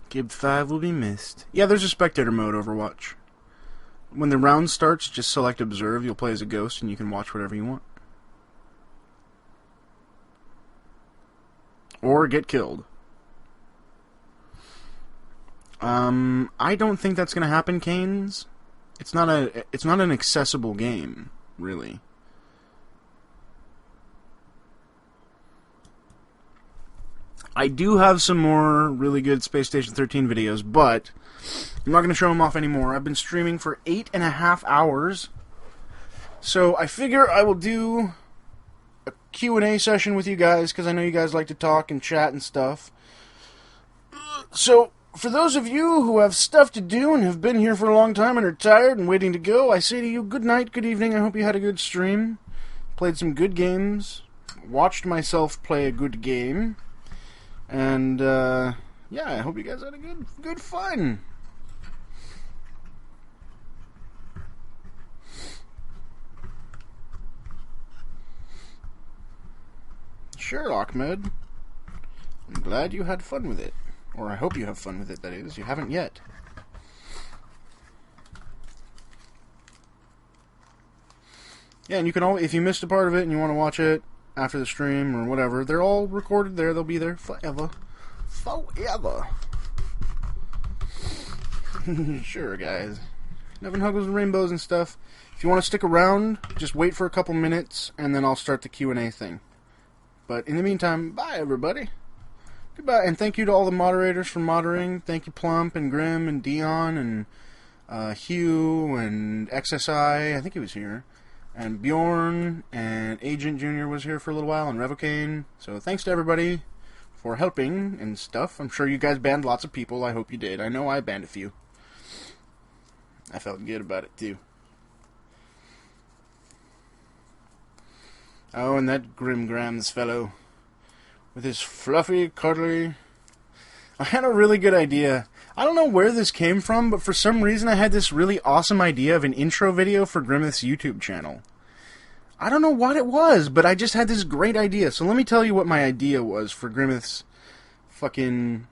[SPEAKER 1] Gib 5 will be missed. Yeah, there's a spectator mode Overwatch. When the round starts, just select Observe. You'll play as a ghost, and you can watch whatever you want. Or get killed. I don't think that's gonna happen, Canes. It's not an accessible game, really. I do have some more really good Space Station 13 videos, but I'm not going to show them off anymore. I've been streaming for 8.5 hours, so I figure I will do a Q&A session with you guys, because I know you guys like to talk and chat and stuff. So, for those of you who have stuff to do and have been here for a long time and are tired and waiting to go, I say to you, good night, good evening. I hope you had a good stream, played some good games, watched myself play a good game. And, yeah, I hope you guys had a good fun. Sure, Ahmed. I'm glad glad you had fun with it. Or I hope you have fun with it, that is. You haven't yet. Yeah, and you can if you missed a part of it and you want to watch it after the stream or whatever, they're all recorded there. They'll be there forever. Forever. Sure, guys. Love and Huggles and Rainbows and stuff. If you want to stick around, just wait for a couple minutes, and then I'll start the Q&A thing. But in the meantime, bye, everybody. Goodbye, and thank you to all the moderators for moderating. Thank you, Plump and Grim and Dion and Hugh and XSI. I think he was here. And Bjorn and Agent Jr. was here for a little while, and Revocaine. So thanks to everybody for helping and stuff. I'm sure you guys banned lots of people. I hope you did. I know I banned a few. I felt good about it, too. Oh, and that Grim Grams fellow with his fluffy, cuddly... I had a really good idea. I don't know where this came from, but for some reason I had this really awesome idea of an intro video for Grimmeth's YouTube channel. I don't know what it was, but I just had this great idea. So let me tell you what my idea was for Grimmeth's fucking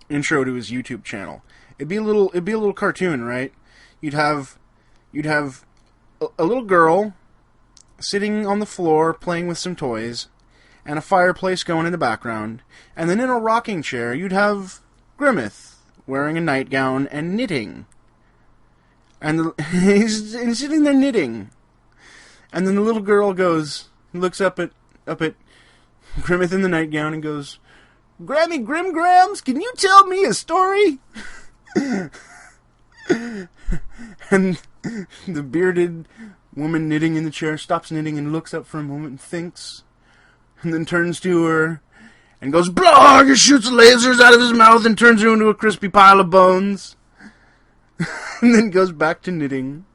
[SPEAKER 1] intro to his YouTube channel. It'd be a little cartoon, right? You'd have a little girl sitting on the floor playing with some toys, and a fireplace going in the background, and then in a rocking chair you'd have Grimmeth wearing a nightgown and knitting, and he's sitting there knitting, and then the little girl looks up at Grimmeth in the nightgown and goes, "Grammy Grimgrams, can you tell me a story?" And the bearded woman knitting in the chair stops knitting and looks up for a moment and thinks, and then turns to her and goes, "Blah!" He shoots lasers out of his mouth and turns her into a crispy pile of bones. And then goes back to knitting.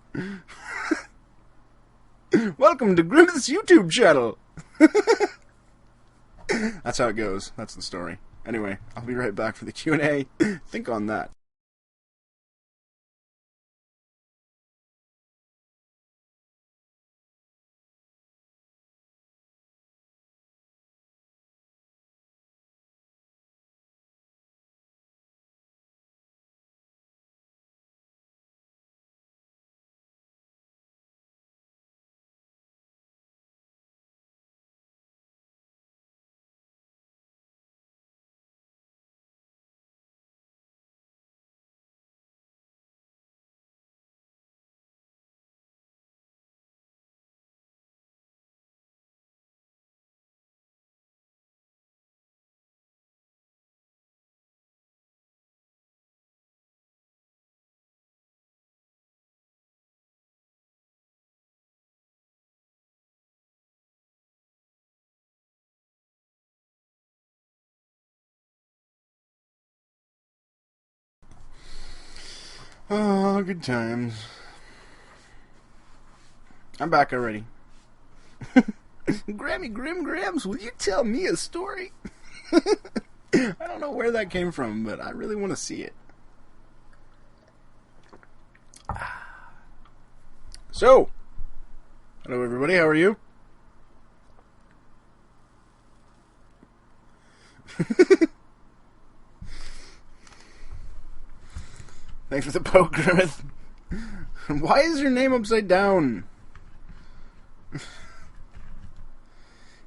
[SPEAKER 1] Welcome to Grimmeth's YouTube channel. That's how it goes. That's the story. Anyway, I'll be right back for the Q&A. Think on that. Oh, good times. I'm back already. Grammy Grimgrams, will you tell me a story? I don't know where that came from, but I really want to see it. So, hello everybody, how are you? Thanks for the poke, Grimmeth. Why is your name upside down?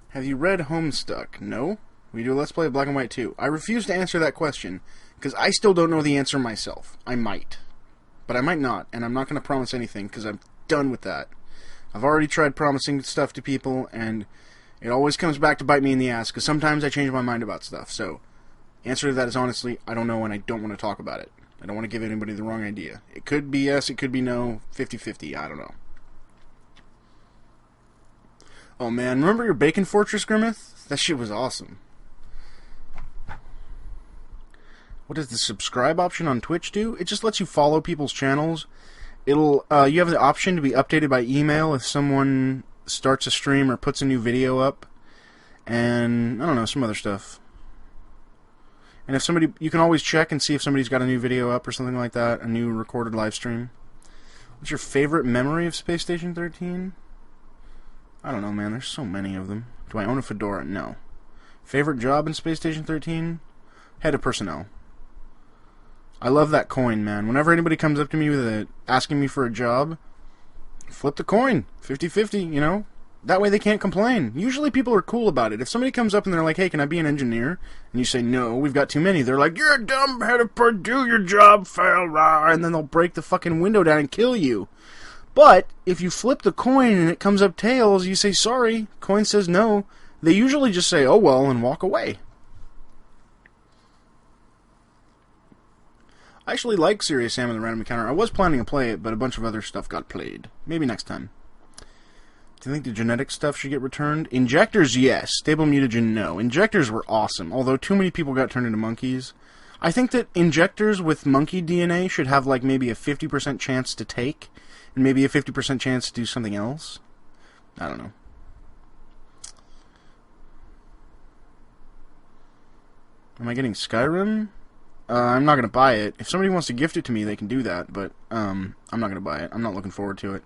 [SPEAKER 1] Have you read Homestuck? No? We do a Let's Play of Black and White 2. I refuse to answer that question, because I still don't know the answer myself. I might. But I might not, and I'm not going to promise anything, because I'm done with that. I've already tried promising stuff to people, and it always comes back to bite me in the ass, because sometimes I change my mind about stuff. So, the answer to that is honestly, I don't know, and I don't want to talk about it. I don't want to give anybody the wrong idea. It could be yes, it could be no, 50-50, I don't know. Oh man, remember your Bacon Fortress, Grimmeth? That shit was awesome. What does the subscribe option on Twitch do? It just lets you follow people's channels. It'll, you have the option to be updated by email if someone starts a stream or puts a new video up. And, I don't know, some other stuff. And if somebody, you can always check and see if somebody's got a new video up or something like that, a new recorded live stream. What's your favorite memory of Space Station 13? I don't know, man. There's so many of them. Do I own a fedora? No. Favorite job in Space Station 13? Head of personnel. I love that coin, man. Whenever anybody comes up to me with asking me for a job, flip the coin. 50-50, you know? That way they can't complain. Usually people are cool about it. If somebody comes up and they're like, hey, can I be an engineer? And you say, no, we've got too many. They're like, you're a dumb head of Purdue, your job failed. And then they'll break the fucking window down and kill you. But if you flip the coin and it comes up tails, you say, sorry. Coin says no. They usually just say, oh, well, and walk away. I actually like Serious Sam and the Random Encounter. I was planning to play it, but a bunch of other stuff got played. Maybe next time. Do you think the genetic stuff should get returned? Injectors, yes. Stable mutagen, no. Injectors were awesome, although too many people got turned into monkeys. I think that injectors with monkey DNA should have, like, maybe a 50% chance to take, and maybe a 50% chance to do something else. I don't know. Am I getting Skyrim? I'm not going to buy it. If somebody wants to gift it to me, they can do that, but I'm not going to buy it. I'm not looking forward to it.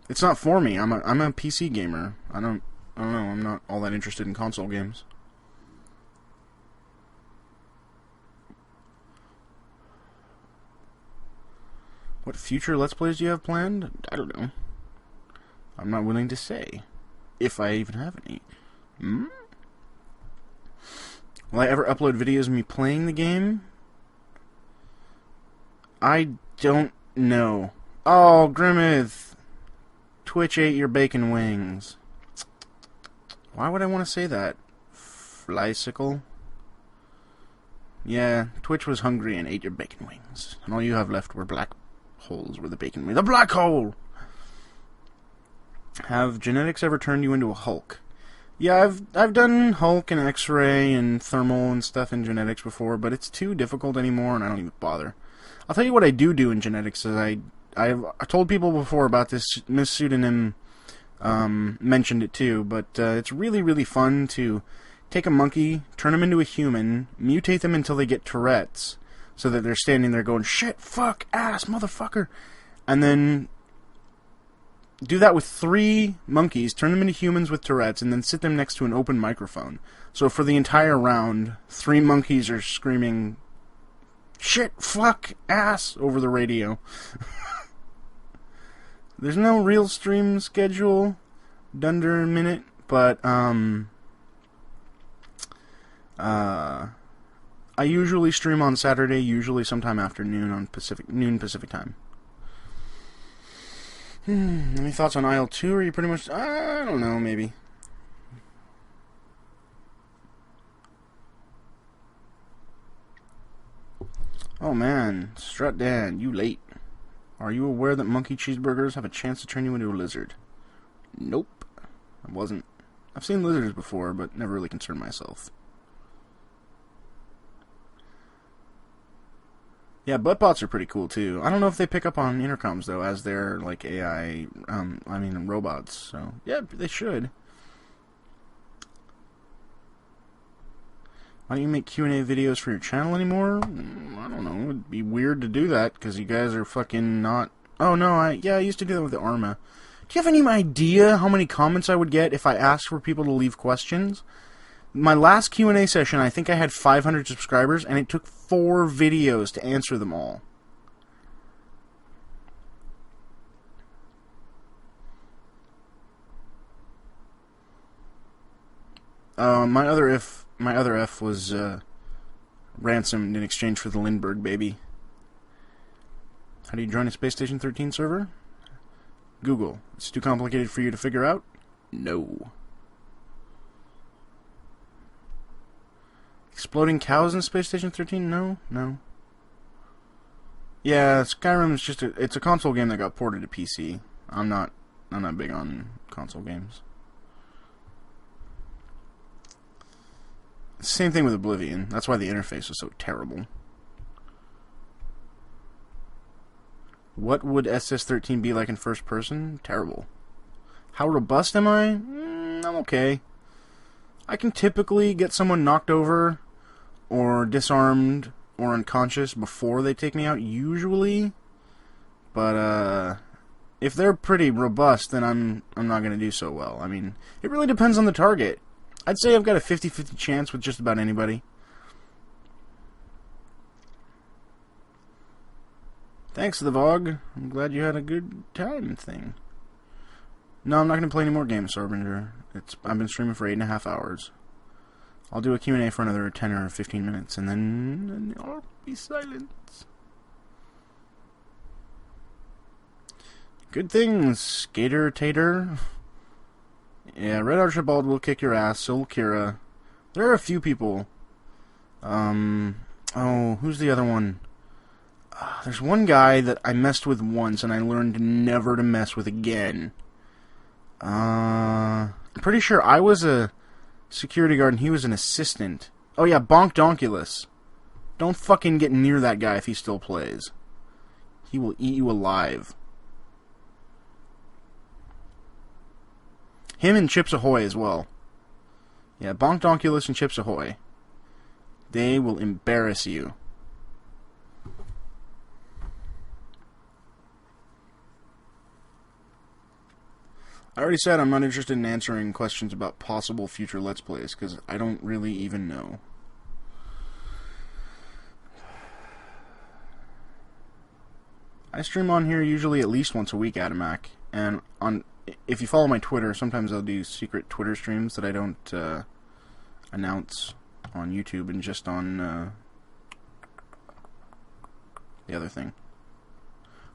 [SPEAKER 1] It's not for me. I'm a PC gamer. I don't know. I'm not all that interested in console games. What future Let's Plays do you have planned? I don't know. I'm not willing to say. If I even have any. Will I ever upload videos of me playing the game? I don't know. Oh, Grimmith! Twitch ate your bacon wings. Why would I want to say that? Flysicle? Yeah, Twitch was hungry and ate your bacon wings. And all you have left were black holes where the bacon wings. The black hole! Have genetics ever turned you into a Hulk? Yeah, I've done Hulk and X-ray and thermal and stuff in genetics before, but it's too difficult anymore and I don't even bother. I'll tell you what I do in genetics is I told people before about this. Miss Pseudonym mentioned it too, but it's really, really fun to take a monkey, turn them into a human, mutate them until they get Tourette's, so that they're standing there going, shit, fuck, ass, motherfucker, and then do that with 3 monkeys, turn them into humans with Tourette's, and then sit them next to an open microphone. So for the entire round, 3 monkeys are screaming, shit, fuck, ass, over the radio. There's no real stream schedule, Dunder Minute, but, I usually stream on Saturday, usually sometime afternoon on noon Pacific time. Any thoughts on Isle 2? Are you pretty much... I don't know, maybe. Oh man, Strut Dan, you late. Are you aware that monkey cheeseburgers have a chance to turn you into a lizard? Nope. I wasn't. I've seen lizards before, but never really concerned myself. Yeah, buttbots are pretty cool too. I don't know if they pick up on intercoms though, as they're like AI, robots. So yeah, they should. Why don't you make Q&A videos for your channel anymore? I don't know. It'd be weird to do that because you guys are fucking not. Oh no, I used to do that with the Arma. Do you have any idea how many comments I would get if I asked for people to leave questions? My last Q&A session, I think I had 500 subscribers, and it took 4 videos to answer them all. My other F was ransomed in exchange for the Lindbergh baby. How do you join a Space Station 13 server? Google. It's too complicated for you to figure out? No. Exploding cows in Space Station 13? No. Yeah, Skyrim is just it's a console game that got ported to PC. I'm not big on console games. Same thing with Oblivion. That's why the interface was so terrible. What would SS13 be like in first person? Terrible. How robust am I? I'm okay. I can typically get someone knocked over or disarmed or unconscious before they take me out, usually. But if they're pretty robust, then I'm not going to do so well. I mean, it really depends on the target. I'd say I've got a 50-50 chance with just about anybody. Thanks, the Vog. I'm glad you had a good time thing. No, I'm not going to play any more games, Sarbinger. I've been streaming for 8.5 hours. I'll do a Q&A for another 10 or 15 minutes, and then I'll be silent. Good things, Skater Tater. Yeah, Red Archibald will kick your ass, so will Kira. There are a few people. Oh, who's the other one? There's one guy that I messed with once, and I learned never to mess with again. I'm pretty sure I was a security guard and he was an assistant. Oh yeah, Bonk Donkulus. Don't fucking get near that guy if he still plays. He will eat you alive. Him and Chips Ahoy as well. Yeah, Bonk Donkulus and Chips Ahoy. They will embarrass you. I already said I'm not interested in answering questions about possible future Let's Plays, because I don't really even know. I stream on here usually at least once a week, Adamac, and if you follow my Twitter, sometimes I'll do secret Twitter streams that I don't announce on YouTube and just on the other thing.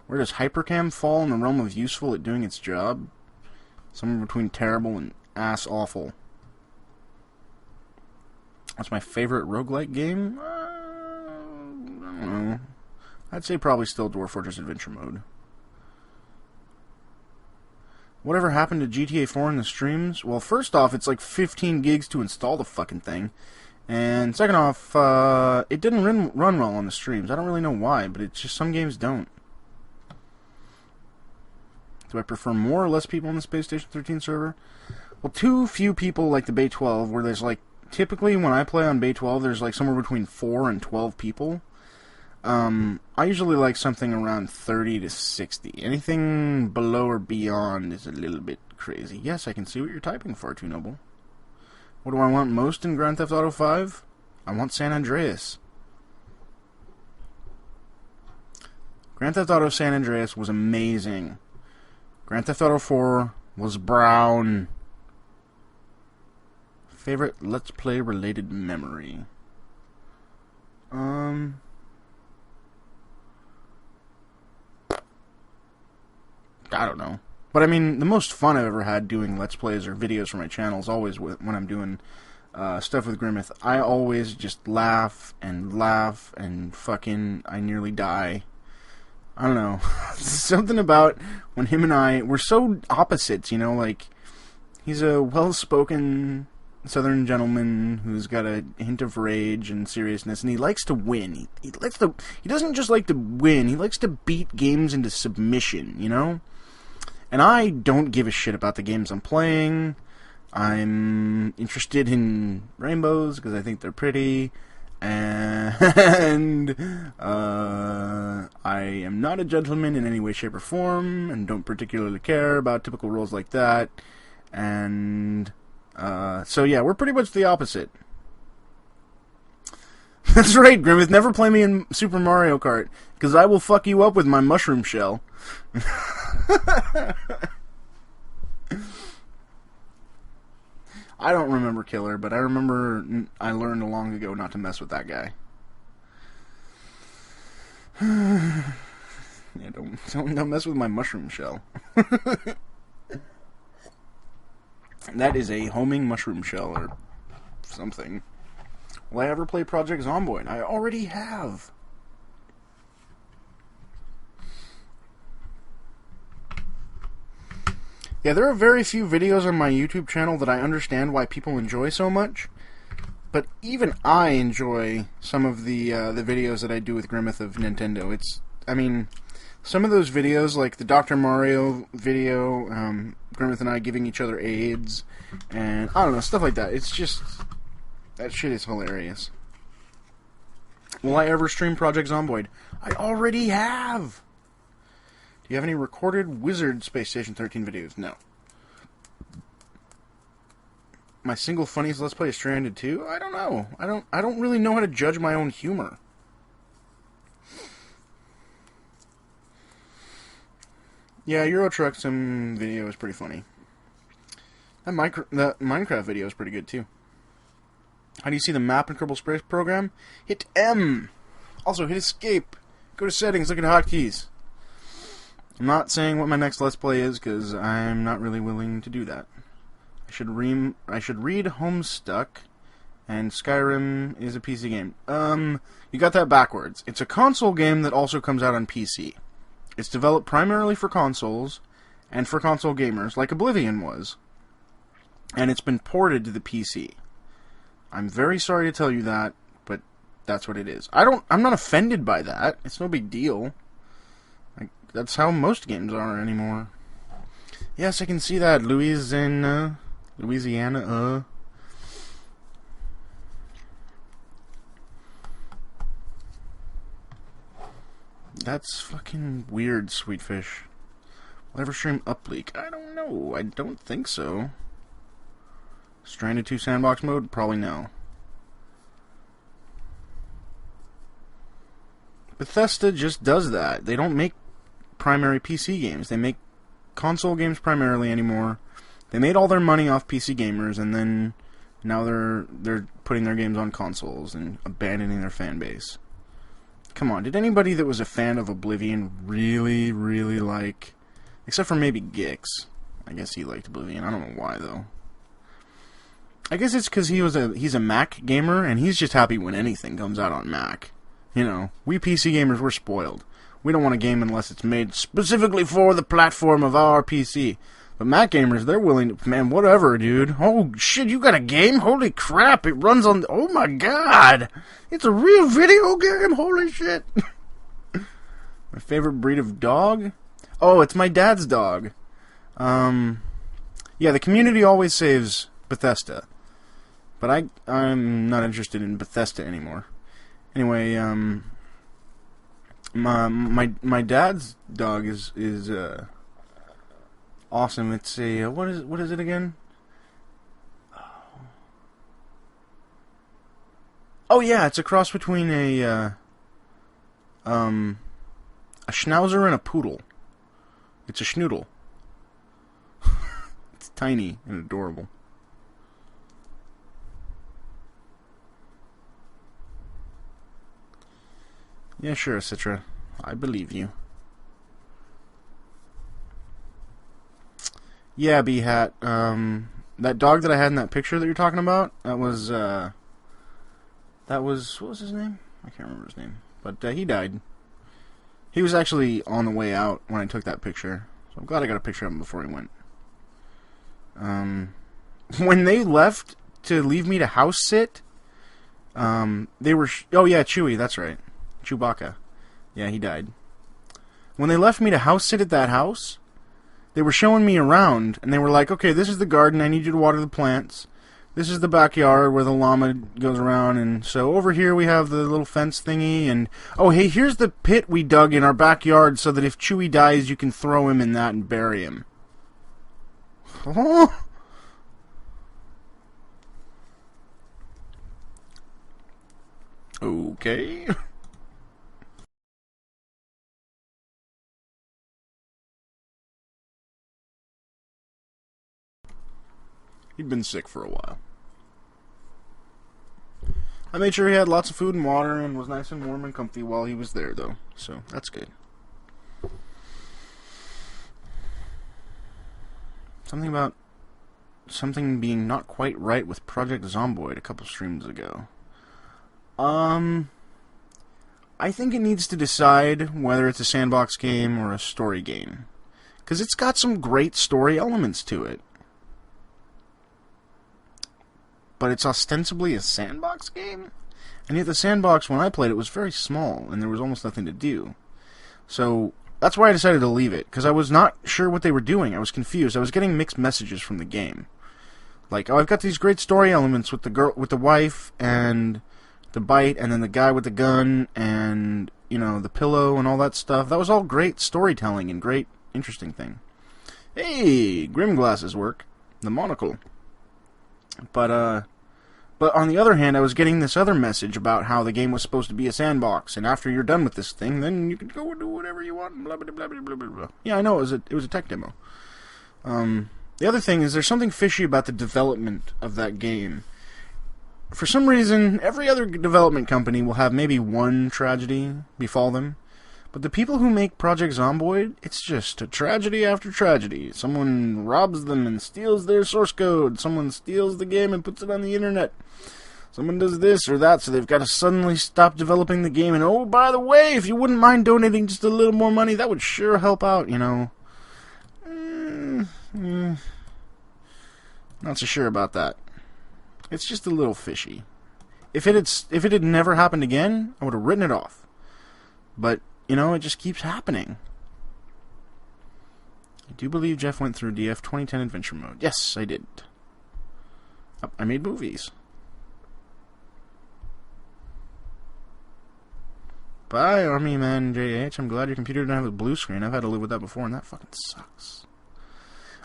[SPEAKER 1] Where does Hypercam fall in the realm of useful at doing its job? Somewhere between terrible and ass-awful. What's my favorite roguelike game? I don't know. I'd say probably still Dwarf Fortress Adventure Mode. Whatever happened to GTA 4 in the streams? Well, first off, it's like 15 gigs to install the fucking thing. And second off, it didn't run well on the streams. I don't really know why, but it's just some games don't. Do I prefer more or less people on the Space Station 13 server? Well, too few people like the Bay 12, where there's like, typically when I play on Bay 12, there's like somewhere between 4 and 12 people. I usually like something around 30 to 60. Anything below or beyond is a little bit crazy. Yes, I can see what you're typing, Far Too Noble. What do I want most in Grand Theft Auto 5? I want San Andreas. Grand Theft Auto San Andreas was amazing. Grand Theft Auto 4 was brown. Favorite Let's Play related memory? I don't know. But I mean, the most fun I've ever had doing Let's Plays or videos for my channel is always when I'm doing stuff with Grimmeth. I always just laugh and fucking I nearly die. I don't know. Something about when him and we're so opposites, you know, like, he's a well-spoken southern gentleman who's got a hint of rage and seriousness, and he likes to win. He doesn't just like to win, he likes to beat games into submission, you know? And I don't give a shit about the games I'm playing. I'm interested in rainbows because I think they're pretty. And I am not a gentleman in any way, shape, or form, and don't particularly care about typical roles like that. And so yeah, we're pretty much the opposite. That's right, Grimmeth. Never play me in Super Mario Kart, because I will fuck you up with my mushroom shell. I don't remember Killer, but I remember I learned long ago not to mess with that guy. Yeah, don't mess with my mushroom shell. That is a homing mushroom shell or something. Will I ever play Project Zomboid? I already have. Yeah, there are very few videos on my YouTube channel that I understand why people enjoy so much. But even I enjoy some of the videos that I do with Grimmeth of Nintendo. I mean, some of those videos, like the Dr. Mario video, Grimmeth and I giving each other AIDS, and I don't know, stuff like that. It's just, that shit is hilarious. Will I ever stream Project Zomboid? I already have! Do you have any recorded Wizard Space Station 13 videos? No. my single funniest Let's Play is Stranded 2? I don't know. I don't really know how to judge my own humor. Yeah, Euro Truck Sim video is pretty funny. That Minecraft video is pretty good too. How do you see the map in Kerbal Space Program? Hit M. Also hit Escape. Go to Settings. Look at hotkeys. I'm not saying what my next Let's Play is because I'm not really willing to do that. I should read Homestuck, and Skyrim is a PC game. You got that backwards. It's a console game that also comes out on PC. It's developed primarily for consoles and for console gamers, like Oblivion was. And it's been ported to the PC. I'm very sorry to tell you that, but that's what it is. I'm not offended by that. It's no big deal. That's how most games are anymore. Yes, I can see that. Louisiana. That's fucking weird, Sweetfish. Will I ever stream Upleak? I don't know. I don't think so. Stranded 2 sandbox mode? Probably no. Bethesda just does that. They don't make primary PC games. They make console games primarily anymore. They made all their money off PC gamers, and then now they're putting their games on consoles and abandoning their fan base. Come on, did anybody that was a fan of Oblivion really, really like... Except for maybe Gix. I guess he liked Oblivion. I don't know why, though. I guess it's because he's a Mac gamer, and he's just happy when anything comes out on Mac. You know, we PC gamers, we're spoiled. We don't want a game unless it's made specifically for the platform of our PC. But Mac gamers, they're willing to... Man, whatever, dude. Oh, shit, you got a game? Holy crap, it runs on... Oh, my God. It's a real video game? Holy shit. My favorite breed of dog? Oh, it's my dad's dog. Yeah, the community always saves Bethesda. But I'm not interested in Bethesda anymore. Anyway, my dad's dog is awesome. It's a what is it again? Oh yeah, it's a cross between a schnauzer and a poodle. It's a schnoodle. It's tiny and adorable. Yeah, sure, Citra. I believe you. Yeah, B-Hat. That dog that I had in that picture that you're talking about, that was, what was his name? I can't remember his name. But, he died. He was actually on the way out when I took that picture. So I'm glad I got a picture of him before he went. When they left to leave me to house sit, they were... oh, yeah, Chewie, that's right. Chewbacca. Yeah, he died. When they left me to house sit at that house, they were showing me around, and they were like, okay, this is the garden, I need you to water the plants. This is the backyard where the llama goes around, and so over here we have the little fence thingy, and oh, hey, here's the pit we dug in our backyard so that if Chewie dies, you can throw him in that and bury him. Oh. Okay. He'd been sick for a while. I made sure he had lots of food and water and was nice and warm and comfy while he was there, though. So, that's good. Something about something being not quite right with Project Zomboid a couple streams ago. I think it needs to decide whether it's a sandbox game or a story game. Because it's got some great story elements to it. But it's ostensibly a sandbox game? And yet the sandbox, when I played it, was very small, and there was almost nothing to do. So, that's why I decided to leave it, because I was not sure what they were doing. I was confused. I was getting mixed messages from the game. Like, oh, I've got these great story elements with the girl, with the wife, and the bite, and then the guy with the gun, and, you know, the pillow, and all that stuff. That was all great storytelling, and great, interesting thing. Hey, Grim Glasses work. The monocle. But on the other hand, I was getting this other message about how the game was supposed to be a sandbox, and after you're done with this thing, then you can go and do whatever you want, blah, blah, blah, blah, blah, blah, blah. Yeah, I know, it was a tech demo. The other thing is there's something fishy about the development of that game. For some reason, every other development company will have maybe one tragedy befall them, but the people who make Project Zomboid, it's just a tragedy after tragedy. Someone robs them and steals their source code. Someone steals the game and puts it on the internet. Someone does this or that, so they've got to suddenly stop developing the game. And oh, by the way, if you wouldn't mind donating just a little more money, that would sure help out, you know. Not so sure about that. It's just a little fishy. If it had never happened again, I would have written it off. But, you know, it just keeps happening. I do believe Jeff went through DF 2010 Adventure Mode. Yes, I did. I made movies. Bye, Army Man JH. I'm glad your computer didn't have a blue screen. I've had to live with that before, and that fucking sucks.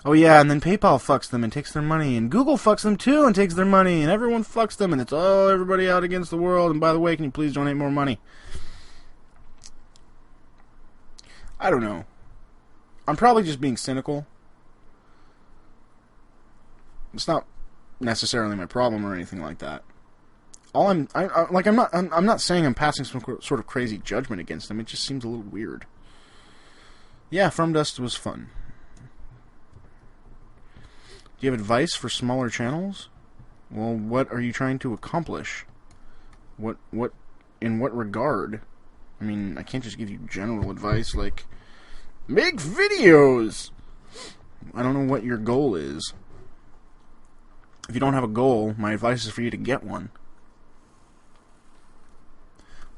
[SPEAKER 1] Oh yeah, and then PayPal fucks them and takes their money, and Google fucks them too and takes their money, and everyone fucks them, and it's all everybody out against the world, and by the way, can you please donate more money? I don't know. I'm probably just being cynical. It's not necessarily my problem or anything like that. I'm not saying I'm passing some sort of crazy judgment against them. It just seems a little weird. Yeah, From Dust was fun. Do you have advice for smaller channels? Well, what are you trying to accomplish? In what regard? I mean, I can't just give you general advice like, make videos! I don't know what your goal is. If you don't have a goal, my advice is for you to get one.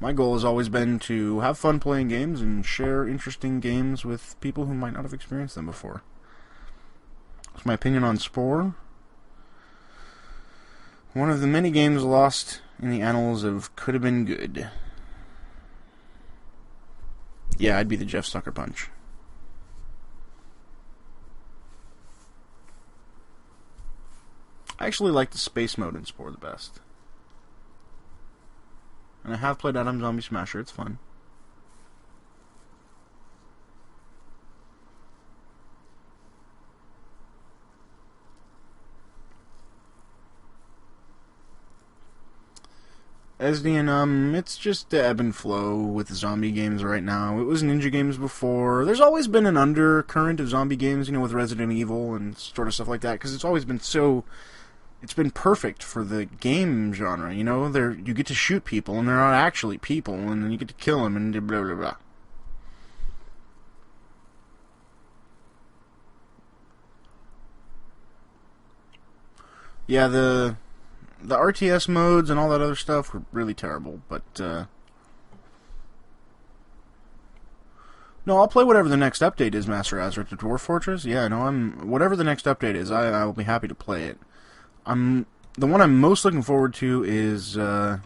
[SPEAKER 1] My goal has always been to have fun playing games and share interesting games with people who might not have experienced them before. That's my opinion on Spore. One of the many games lost in the annals of could have been good. Yeah, I'd be the Jeff Sucker Punch. I actually like the space mode in Spore the best. And I have played Atom Zombie Smasher, it's fun. SDN, it's just the ebb and flow with zombie games right now. It was Ninja games before. There's always been an undercurrent of zombie games, you know, with Resident Evil and sort of stuff like that, because it's always been so... It's been perfect for the game genre, you know? You get to shoot people, and they're not actually people, and then you get to kill them, and blah, blah, blah. Yeah, the RTS modes and all that other stuff were really terrible, but, no, I'll play whatever the next update is, Master Azra, to Dwarf Fortress. Yeah, no, whatever the next update is, I will be happy to play it. The one I'm most looking forward to is, the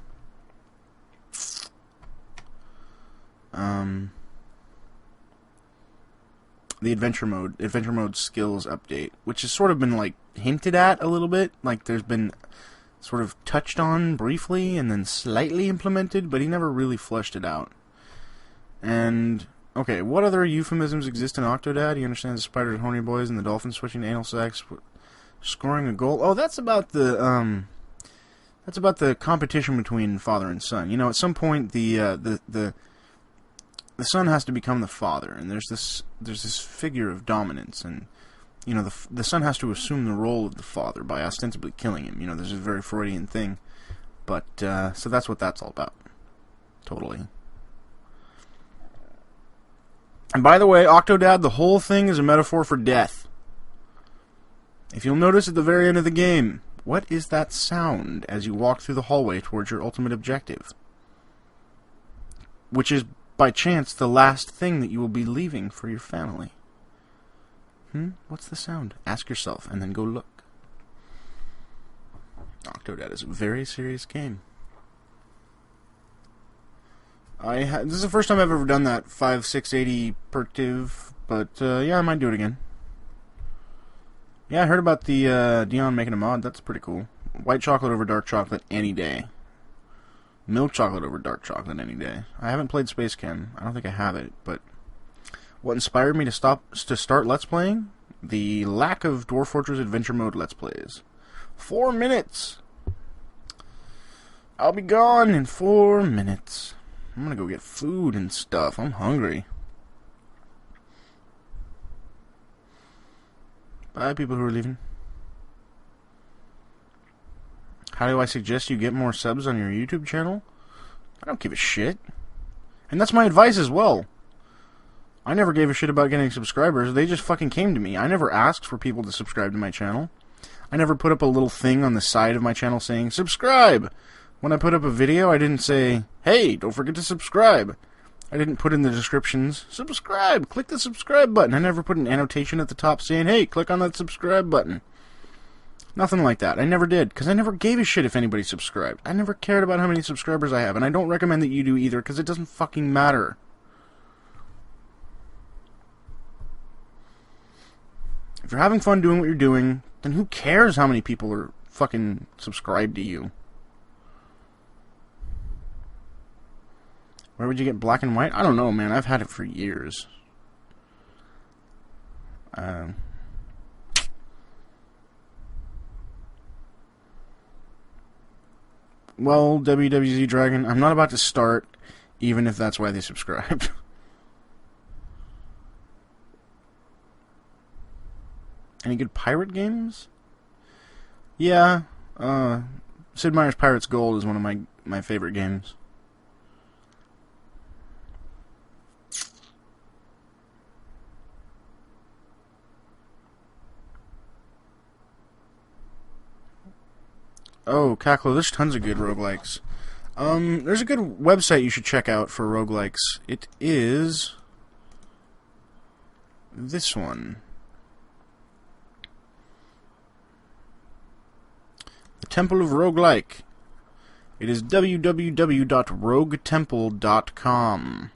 [SPEAKER 1] Adventure Mode Skills update, which has sort of been, like, hinted at a little bit, like there's been sort of touched on briefly and then slightly implemented, but he never really fleshed it out. And, okay, what other euphemisms exist in Octodad? He understands the spiders, horny boys, and the dolphins switching to anal sex, scoring a goal. Oh, that's about the competition between father and son. You know, at some point the son has to become the father, and there's this figure of dominance, and you know, the son has to assume the role of the father by ostensibly killing him. You know, there's a very Freudian thing. But, so that's what that's all about. Totally. And by the way, Octodad, the whole thing is a metaphor for death. If you'll notice at the very end of the game, what is that sound as you walk through the hallway towards your ultimate objective? Which is, by chance, the last thing that you will be leaving for your family. What's the sound? Ask yourself, and then go look. Octodad is a very serious game. This is the first time I've ever done that 5-6-80 perctive, but yeah, I might do it again. Yeah, I heard about the Dion making a mod. That's pretty cool. white chocolate over dark chocolate any day. Milk chocolate over dark chocolate any day. I haven't played Space Chem. I don't think I have it, but what inspired me to start Let's Playing? The lack of Dwarf Fortress Adventure Mode Let's Plays. 4 minutes! I'll be gone in 4 minutes. I'm gonna go get food and stuff. I'm hungry. Bye, people who are leaving. How do I suggest you get more subs on your YouTube channel? I don't give a shit. And that's my advice as well. I never gave a shit about getting subscribers. They just fucking came to me. I never asked for people to subscribe to my channel. I never put up a little thing on the side of my channel saying, subscribe! When I put up a video, I didn't say, hey, don't forget to subscribe. I didn't put in the descriptions, subscribe, click the subscribe button. I never put an annotation at the top saying, hey, click on that subscribe button. Nothing like that. I never did, because I never gave a shit if anybody subscribed. I never cared about how many subscribers I have, and I don't recommend that you do either, because it doesn't fucking matter. If you're having fun doing what you're doing, then who cares how many people are fucking subscribed to you? Where would you get black and white? I don't know, man. I've had it for years. Well, WWZ Dragon, I'm not about to start, even if that's why they subscribed. Any good pirate games? Yeah, Sid Meier's Pirates Gold is one of my favorite games. Oh, Cacklo, there's tons of good roguelikes. There's a good website you should check out for roguelikes. It is this one. The Temple of Roguelike. It is www.roguetemple.com.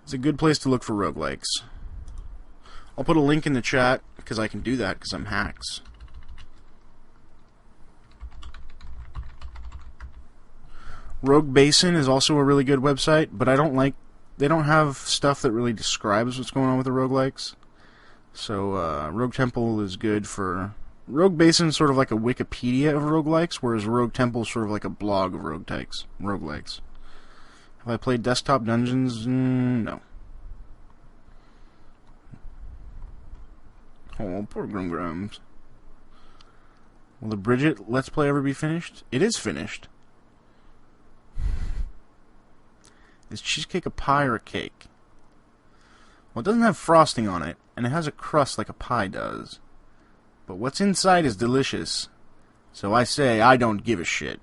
[SPEAKER 1] It's a good place to look for roguelikes. I'll put a link in the chat, because I can do that, because I'm hacks. Rogue Basin is also a really good website, but they don't have stuff that really describes what's going on with the roguelikes. So, Rogue Temple is good for... Rogue Basin is sort of like a Wikipedia of roguelikes, whereas Rogue Temple is sort of like a blog of roguelikes. Have I played Desktop Dungeons? No. Oh, poor Grumgrums. Will the Bridget Let's Play ever be finished? It is finished. Is cheesecake a pie or a cake? Well, it doesn't have frosting on it, and it has a crust like a pie does. But what's inside is delicious. So I say, I don't give a shit.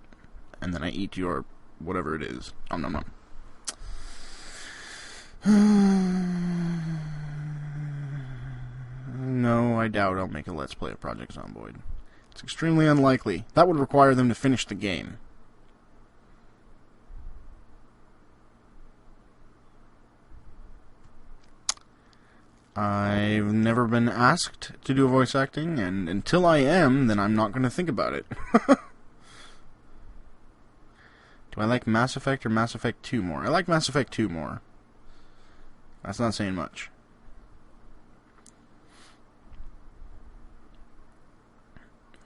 [SPEAKER 1] And then I eat your whatever it is. Nom nom nom. No, I doubt I'll make a Let's Play of Project Zomboid. It's extremely unlikely. That would require them to finish the game. I've never been asked to do voice acting, and until I am, then I'm not going to think about it. Do I like Mass Effect or Mass Effect 2 more? I like Mass Effect 2 more. That's not saying much.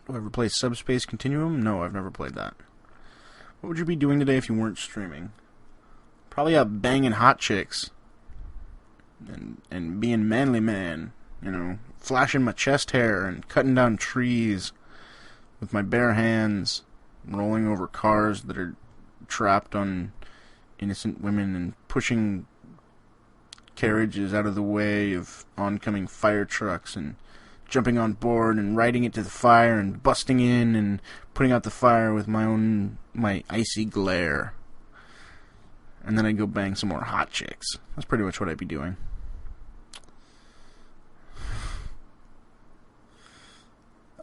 [SPEAKER 1] Do I ever play Subspace Continuum? No, I've never played that. What would you be doing today if you weren't streaming? Probably out banging hot chicks. And being manly man, you know, flashing my chest hair and cutting down trees with my bare hands, rolling over cars that are trapped on innocent women and pushing carriages out of the way of oncoming fire trucks and jumping on board and riding it to the fire and busting in and putting out the fire with my icy glare. And then I'd go bang some more hot chicks. That's pretty much what I'd be doing.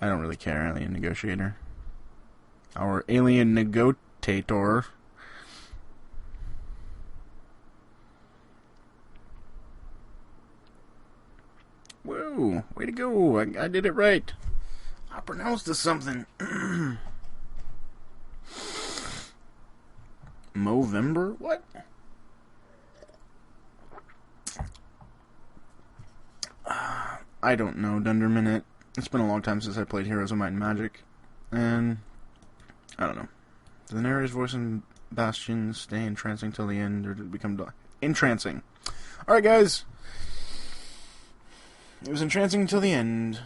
[SPEAKER 1] I don't really care, Alien Negotiator. Our Alien Negotator. Whoa, way to go. I did it right. got pronounced as something. Movember? What? I don't know, Dunder Minute. It's been a long time since I played Heroes of Might and Magic. And I don't know. The narrator's voice and Bastion stay entrancing till the end, or did it become entrancing? Alright, guys. It was entrancing until the end.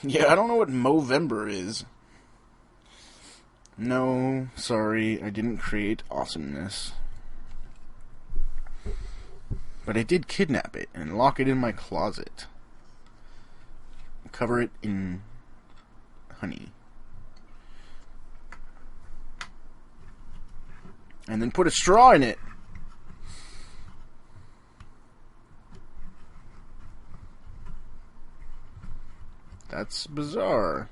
[SPEAKER 1] Yeah, I don't know what Movember is. No, sorry, I didn't create awesomeness. But I did kidnap it and lock it in my closet. Cover it in honey. And then put a straw in it. That's bizarre.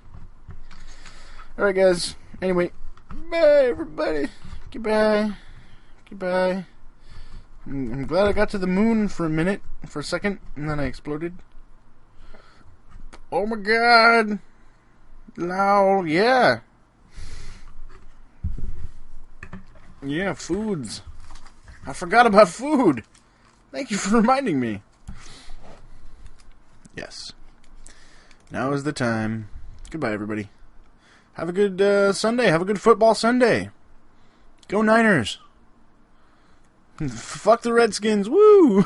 [SPEAKER 1] Alright, guys. Anyway, bye, everybody. Goodbye. Goodbye. I'm glad I got to the moon for a second, and then I exploded. Oh my god. Lol, yeah. Yeah, foods. I forgot about food. Thank you for reminding me. Yes. Now is the time. Goodbye, everybody. Have a good Sunday. Have a good football Sunday. Go Niners. Fuck the Redskins. Woo!